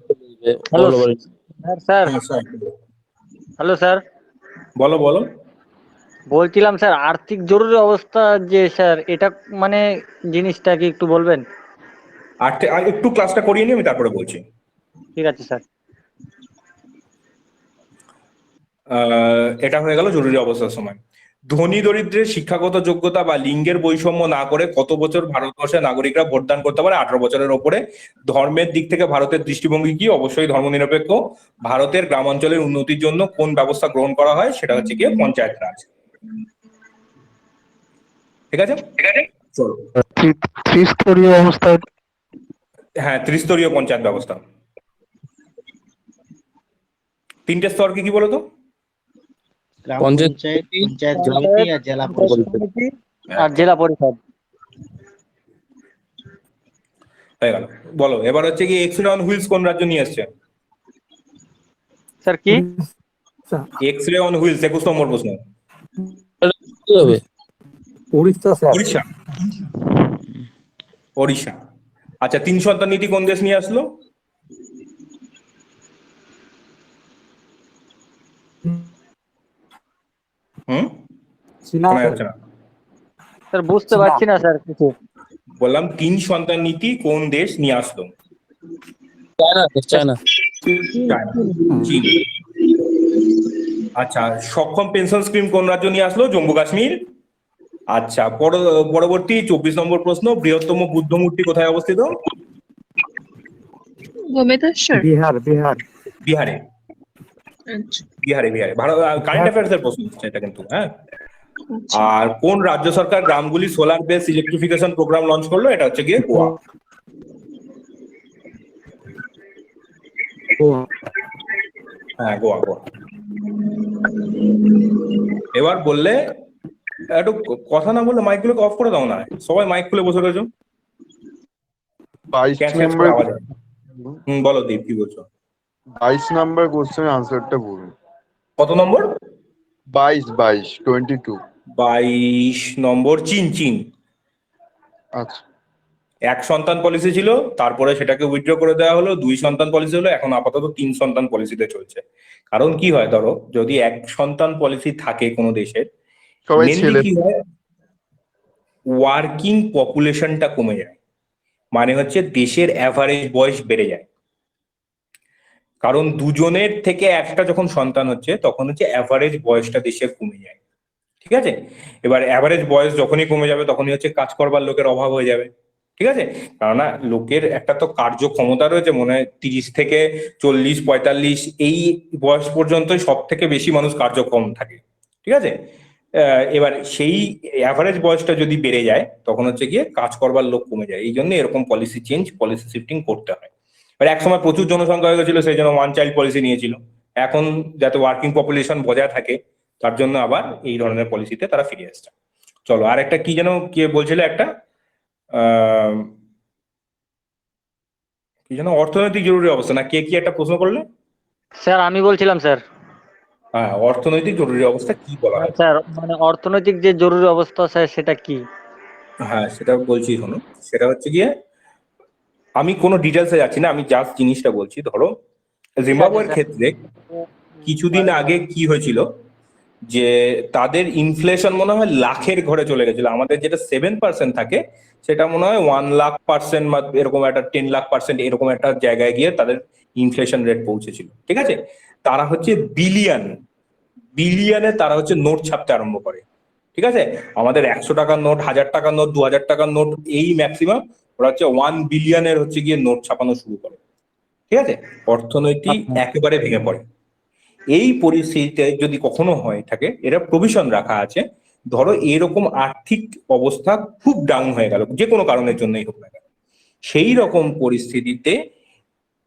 হ্যালো বলো। স্যার। হ্যাঁ, স্যার। হ্যালো স্যার, বলো বলো। বলছিলাম স্যার আর্থিক জরুরি অবস্থা যে স্যার এটা মানে জিনিসটা কি একটু বলবেন? আর একটু ক্লাসটা করিয়ে নিই, আমি তারপরে বলছি। ঠিক আছে স্যার। এটা হয়ে গেল জরুরি অবস্থার সময়। ধনী দরিদ্রের শিক্ষাগত যোগ্যতা বা লিঙ্গের বৈষম্য না করে কত বছর ভারতবর্ষের নাগরিকরা ভোটদান করতে পারে? 18 বছরের ওপরে। ধর্মের দিক থেকে ভারতের দৃষ্টিভঙ্গি কি? অবশ্যই ধর্মনিরপেক্ষ। ভারতের গ্রামাঞ্চলের উন্নতির জন্য কোন ব্যবস্থা গ্রহণ করা হয়? সেটা হচ্ছে গিয়ে পঞ্চায়েত রাজ। ঠিক আছে, ঠিক আছে, চলো। ত্রিস্তরীয় অবস্থায়। হ্যাঁ, ত্রিস্তরীয় পঞ্চায়েত ব্যবস্থা। তিনটে স্তর কি কি বলতো? গ্রাম পঞ্চায়েত পঞ্চায়েত, পঞ্চায়েত সমিতি আর জেলা পরিষদ। আর জেলা পরিষদ। হয়ে গেল। বলো এবার হচ্ছে কি এক্স রে অন হুইলস কোন রাজ্য নিয়ে আসছে? স্যার কি? এক্স রে অন হুইলস 21 নম্বর প্রশ্ন। কি হবে? উড়িষ্যা স্যার। উড়িষ্যা। ওড়িশা। আচ্ছা, 3 সন্তান নীতি কোন দেশ নিয়ে আসলো? শোনা যাচ্ছে না। স্যার বুঝতে পারছি না স্যার কিছু। বললাম 3 সন্তান নীতি কোন দেশ নিয়ে আসলো? China, China. চায়না। চীন। আচ্ছা, সক্ষম পেনশন স্কিম কোন রাজ্য নিয়ে আসলো? জম্মু কাশ্মীর। আচ্ছা, পরবর্তী 24 নম্বর প্রশ্ন, বৃহত্তম বুদ্ধ মূর্তি কোথায় অবস্থিত? গোমেতেশ্বর। বিহার বিহার। বিহারে। বিহারে। ভারত কারেন্ট অ্যাফেয়ার্স এর প্রশ্ন হচ্ছে এটা কিন্তু, হ্যাঁ। আর কোন রাজ্য সরকার গ্রামগুলি solar base electrification program launch করলো? এটা হচ্ছে গিয়ে গোয়া। হ্যাঁ, গোয়া। এবার বললে একটু কথা না বললে মাইকগুলোকে অফ করে দাও না, সবাই মাইক খুলে বসে রয়েছো। 22 ক্যাচ ক্যাচ করে আওয়াজ হয়। বলো দীপ, কি বলছো? 22 নাম্বার কোশ্চেন আনসারটা বলুন। কত নম্বর? 22 22 নম্বর। চীন। আচ্ছা, 1 সন্তান পলিসি ছিল, তারপরে সেটাকে উইথড্র করে দেওয়া হলো, 2 সন্তান পলিসি হলো, এখন আপাতত 3 সন্তান পলিসিতে চলছে। কারণ কি হয়, ধরো যদি 1 সন্তান পলিসি থাকে কোনো দেশের, সবাই মেনলি ছেলে। কি হয়, ওয়ার্কিং পপুলেশনটা কমে যায়। মানে হচ্ছে দেশের অ্যাভারেজ বয়স বেড়ে যায়। কারণ দুজনের থেকে একটা যখন সন্তান হচ্ছে তখন হচ্ছে অ্যাভারেজ বয়সটা দেশের কমে যায়। ঠিক আছে, এবার অ্যাভারেজ বয়স যখনই কমে যাবে তখনই হচ্ছে কাজ করবার লোকের অভাব হয়ে যাবে। ঠিক ঠিক আছে? কেননা লোকের একটা তো কার্যক্ষমতা রয়েছে, মনে হয় 30 থেকে 40-45 এই বয়স পর্যন্তই সব থেকে বেশি মানুষ কার্যক্ষম থাকে, ঠিক আছে? এবার সেই অ্যাভারেজ বয়সটা যদি বেড়ে যায় তখন হচ্ছে গিয়ে কাজ করবার লোক কমে যায়, এই জন্য এরকম পলিসি চেঞ্জ, পলিসি শিফটিং করতে হয়। এবার একসময় প্রচুর জনসংখ্যা হয়ে গেছিল, সেই জন্য ওয়ান চাইল্ড পলিসি নিয়েছিল। এখন যাতে ওয়ার্কিং পপুলেশন বজায় থাকে তার জন্য আবার এই ধরনের পলিসিতে তারা ফিরে আসছে। চলো, আর একটা কি যেন কে বলছিল, একটা কি যেন অর্থনৈতিক জরুরি অবস্থা না কে কি একটা প্রশ্ন করলে? স্যার আমি বলছিলাম স্যার। হ্যাঁ, অর্থনৈতিক জরুরি অবস্থা কি বলা হয়? স্যার মানে অর্থনৈতিক যে জরুরি অবস্থা স্যার সেটা কি? হ্যাঁ, সেটা বলছি শোনো। সেটা হচ্ছে গিয়ে, আমি কোনো ডিটেলসে যাচ্ছি না, আমি জাস্ট জিনিসটা বলছি। ধরো জিম্বাবুয়ের ক্ষেত্রে কিছুদিন আগে কি হয়েছিল, যে তাদের ইনফ্লেশন মনে হয় লাখের ঘরে চলে গেছিল। আমাদের যেটা 7% থাকে সেটা মনে হয় 1,00,000% বা এরকম একটা 10,00,000% এরকম একটা জায়গায় গিয়ে তাদের ইনফ্লেশন রেট পৌঁছেছিল, ঠিক আছে? তারা হচ্ছে বিলিয়নে তারা হচ্ছে নোট ছাপতে আরম্ভ করে, ঠিক আছে? আমাদের 100 টাকার নোট, 1000 টাকার নোট, 2000 টাকার নোট, এই ম্যাক্সিমাম ওরা হচ্ছে 1 বিলিয়নের হচ্ছে গিয়ে নোট ছাপানো শুরু করে, ঠিক আছে? অর্থনীতি একেবারে ভেঙে পড়ে। এই পরিস্থিতিতে যদি কখনো হয় থাকে, এরা প্রভিশন রাখা আছে, ধরো এরকম আর্থিক অবস্থা খুব ডাউন হয়ে গেল, যে কোনো কারণের জন্যই হোক না কেন, সেই রকম পরিস্থিতিতে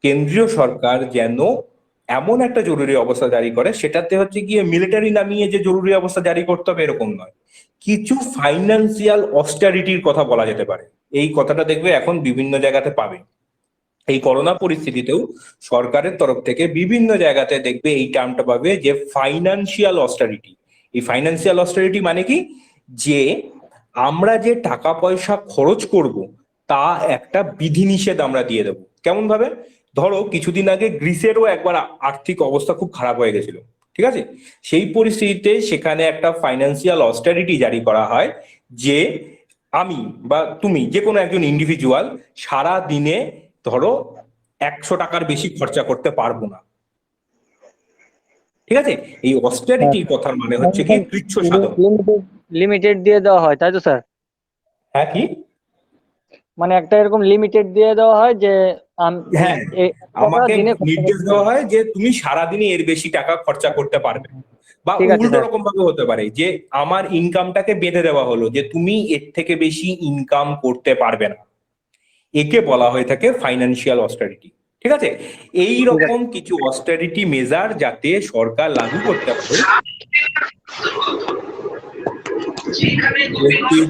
কেন্দ্রীয় সরকার যেন এমন একটা জরুরি অবস্থা জারি করে, সেটাতে হচ্ছে গিয়ে মিলিটারি নামিয়ে যে জরুরি অবস্থা জারি করতে হবে এরকম নয়, কিছু ফাইন্যান্সিয়াল অস্টারিটির কথা বলা যেতে পারে। এই কথাটা দেখবে এখন বিভিন্ন জায়গাতে পাবে। এই করোনা পরিস্থিতিতেও সরকারের তরফ থেকে বিভিন্ন জায়গাতে দেখবে এই টার্মটা পাবে, যে ফাইন্যান্সিয়াল অস্টারিটি। এই ফাইন্যান্সিয়াল অস্টারিটি মানে কি, যে আমরা যে টাকা পয়সা খরচ করব তা একটা বিধিনিষেধ আমরা দিয়ে দেবো। কেমন ভাবে? ধরো কিছুদিন আগে গ্রিসেরও একবার আর্থিক অবস্থা খুব খারাপ হয়ে গেছিল, ঠিক আছে? সেই পরিস্থিতিতে সেখানে একটা ফাইন্যান্সিয়াল অস্টারিটি জারি করা হয়, যে আমি বা তুমি যে কোনো একজন ইন্ডিভিজুয়াল সারা দিনে ধরো 100 টাকার বেশি খরচা করতে পারবো না, ঠিক আছে? এই অস্টেরিটির কথার মানে হচ্ছে কি কৃচ্ছ সাধন। লিমিটেড দিয়ে দেওয়া হয়, তাই তো স্যার? হ্যাঁ, কি মানে একটা এরকম লিমিটেড দিয়ে দেওয়া হয় যে হ্যাঁ, আমাকে নির্দেশ দেওয়া হয় যে তুমি সারাদিনে এর বেশি টাকা খরচা করতে পারবে, বা ঠিক আছে, উল্টো স্যার। রকম ভাবে হতে পারে যে আমার ইনকামটাকে বেঁধে দেওয়া হলো যে তুমি এর থেকে বেশি ইনকাম করতে পারবে না। একে বলা হয়ে থাকে ফাইন্যান্সিয়াল অস্টারিটি, ঠিক আছে? এই রকম কিছু অস্টারিটি মেজার যাতে সরকার লাগু করতে পারে।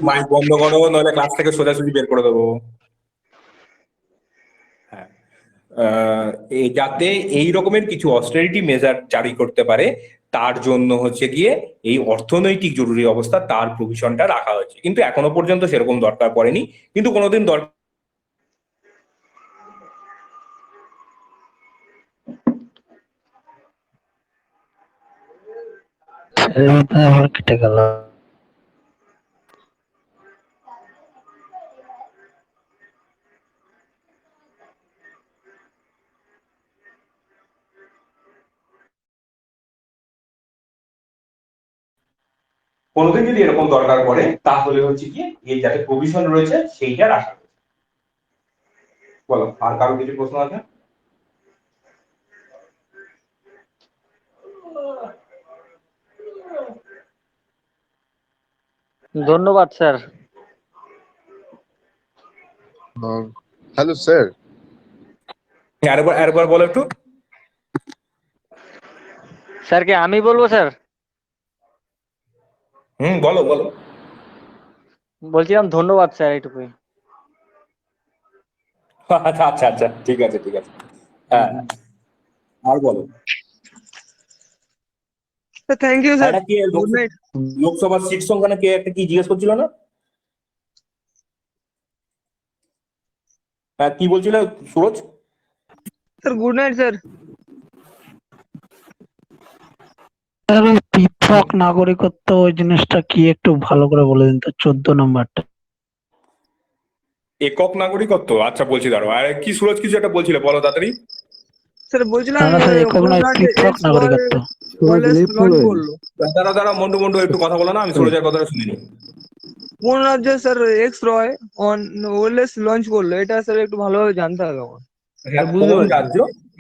মাইক বন্ধ করো, নইলে ক্লাস থেকে সোজাসুজি বের করে দেবো। হ্যাঁ, যাতে এই রকমের কিছু অস্টেরিটি মেজার জারি করতে পারে, তার জন্য হচ্ছে গিয়ে এই অর্থনৈতিক জরুরি অবস্থা, তার প্রভিশনটা রাখা হয়েছে। কিন্তু এখনো পর্যন্ত সেরকম দরকার পড়েনি, কিন্তু কোনোদিন দরকার। কেটে গেল। কোনোদিন যদি এরকম দরকার পড়ে তাহলে হচ্ছে কি এর যাতে প্রভিশন রয়েছে সেইটা রাখা হয়েছে। বলো, আর কারো কিছু প্রশ্ন আছে? ধন্যবাদ স্যার। Hello sir. আরেকবার বলো একটু। স্যারকে আমি বলবো স্যার? বলো বলো। বলছিলাম ধন্যবাদ স্যার, এইটুকুই। আচ্ছা আচ্ছা আচ্ছা, ঠিক আছে ঠিক আছে। হ্যাঁ, আর বলো। Thank you sir. Good night. লোকসভার সিট সংখ্যা না কে একটা কি জিজ্ঞেস করছিল না? হ্যাঁ, কি বলছিল Suraj? Sir good night sir. পৃথক নাগরিকত্ব ওই জিনিসটা কি একটু ভালো করে বলে দিন তো, 14 নম্বরটা। একক নাগরিকত্ব, আচ্ছা বলছি, দাঁড়ো। আর কি সুরজ কিছু একটা বলছিলে, বলো তাড়াতাড়ি। স্যার বলছিলাম না স্যার, একক নয়, পৃথক নাগরিকত্ব। দাঁড়া মন্টু একটু কথা বলো না, আমি সুরজের কথাটা শুনিনি। কোন রাজ্যে sir x ray on wellness launch করলো, এটা স্যার একটু ভালোভাবে জানতে হবে আমার। হ্যাঁ, বুঝতে কোন পারছি রাজ্য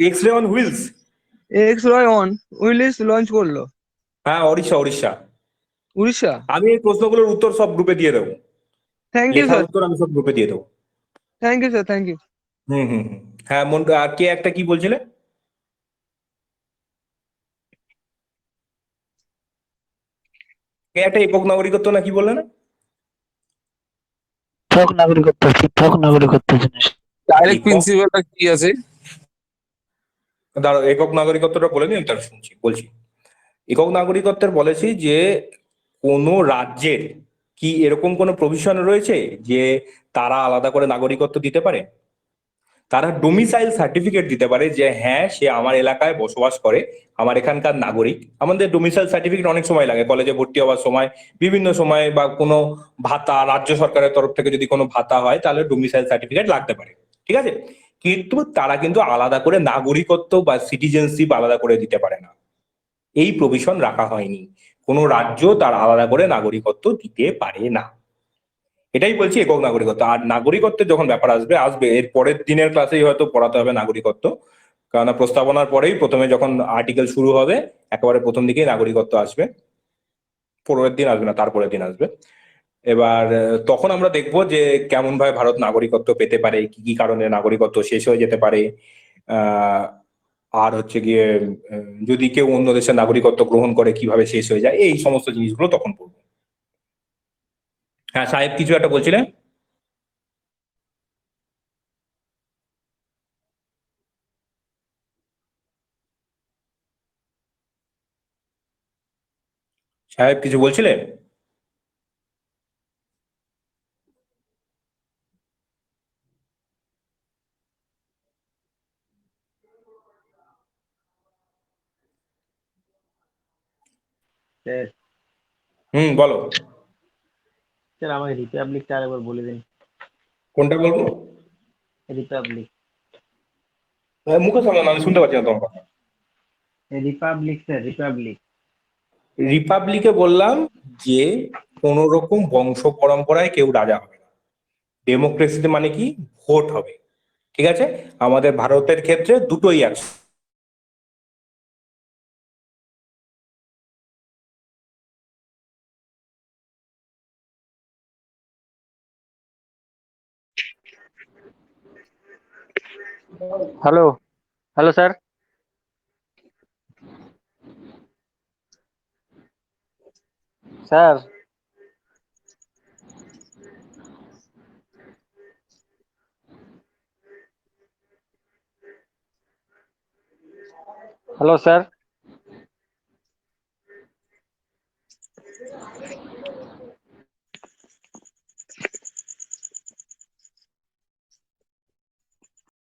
x ray on wheels? X ray on wheels launch করলো। হ্যাঁ, ওড়িশা ওড়িশা। উড়িষ্যা। আমি এই প্রশ্নগুলোর উত্তর সব গ্রুপে দিয়ে দেবো, থ্যাংক ইউ লেখার স্যার, উত্তর আমি সব গ্রুপে দিয়ে দেবো। Thank you sir, thank you. Hmm hmm hmm. হ্যাঁ মন্টু, আর কে একটা কি বলছিলে? কে একটা একক নাগরিকত্ব না কি বললে না? পৃথক নাগরিকত্ব জিনিস। ডাইরেক্ট একক, প্রিন্সিপালটা কি আছে? দাঁড়াও, একক নাগরিকত্বটা বলে নিই, আমি তার বলছি। একক নাগরিকত্বের বলেছি যে কোনো রাজ্যের কি এরকম কোনো প্রভিশন রয়েছে যে তারা আলাদা করে নাগরিকত্ব দিতে পারে? তারা ডোমিসাইল সার্টিফিকেট দিতে পারে যে হ্যাঁ সে আমার এলাকায় বসবাস করে, আমার এখানকার নাগরিক। আমাদের ডোমিসাইল সার্টিফিকেট অনেক সময় লাগে, কলেজে ভর্তি হওয়ার সময়, বিভিন্ন সময়, বা কোনো ভাতা রাজ্য সরকারের তরফ থেকে যদি কোনো ভাতা হয় তাহলে ডোমিসাইল সার্টিফিকেট লাগতে পারে, ঠিক আছে? কিন্তু তারা কিন্তু আলাদা করে নাগরিকত্ব বা সিটিজেনশিপ আলাদা করে দিতে পারে না, এই প্রভিশন রাখা হয়নি। কোনো রাজ্য তার আলাদা করে নাগরিকত্ব দিতে পারে না, এটাই বলছি একক নাগরিকত্ব। আর নাগরিকত্বের যখন ব্যাপার আসবে আসবে এর পরের দিনের ক্লাসেই হয়তো পড়াতে হবে নাগরিকত্ব, কারণ প্রস্তাবনার পরেই প্রথমে যখন আর্টিকেল শুরু হবে একেবারে প্রথম দিকেই নাগরিকত্ব আসবে, পরের দিন আসবে না, তারপরের দিন আসবে। এবার তখন আমরা দেখবো যে কেমন ভাবে ভারত নাগরিকত্ব পেতে পারে, কি কি কারণে নাগরিকত্ব শেষ হয়ে যেতে পারে, আহ আর হচ্ছে গিয়ে যদি কেউ অন্য দেশের নাগরিকত্ব গ্রহণ করে কিভাবে শেষ হয়ে যায়, এই সমস্ত জিনিসগুলো তখন পড়বো। হ্যাঁ সাহেব, কিছু একটা বলছিলেন? সাহেব কিছু বলছিলেন? স্যার, হুম, বলো। স্যার আমাকে রিপাবলিকটা আরেকবার বলে দিন। কোনটা বলবো? রিপাবলিক। মুখে সামনে না, আমি শুনতে পাচ্ছি না তোমার কথা। Republic sir, Republic. রিপাবলিকে বললাম যে কোন রকম বংশ পরম্পরায় কেউ রাজা হবে না, ডেমোক্রেসিতে মানে কি ভোট হবে, ঠিক আছে? আমাদের ভারতের ক্ষেত্রে দুটোই আছে। Hello, hello sir. Sir, hello sir.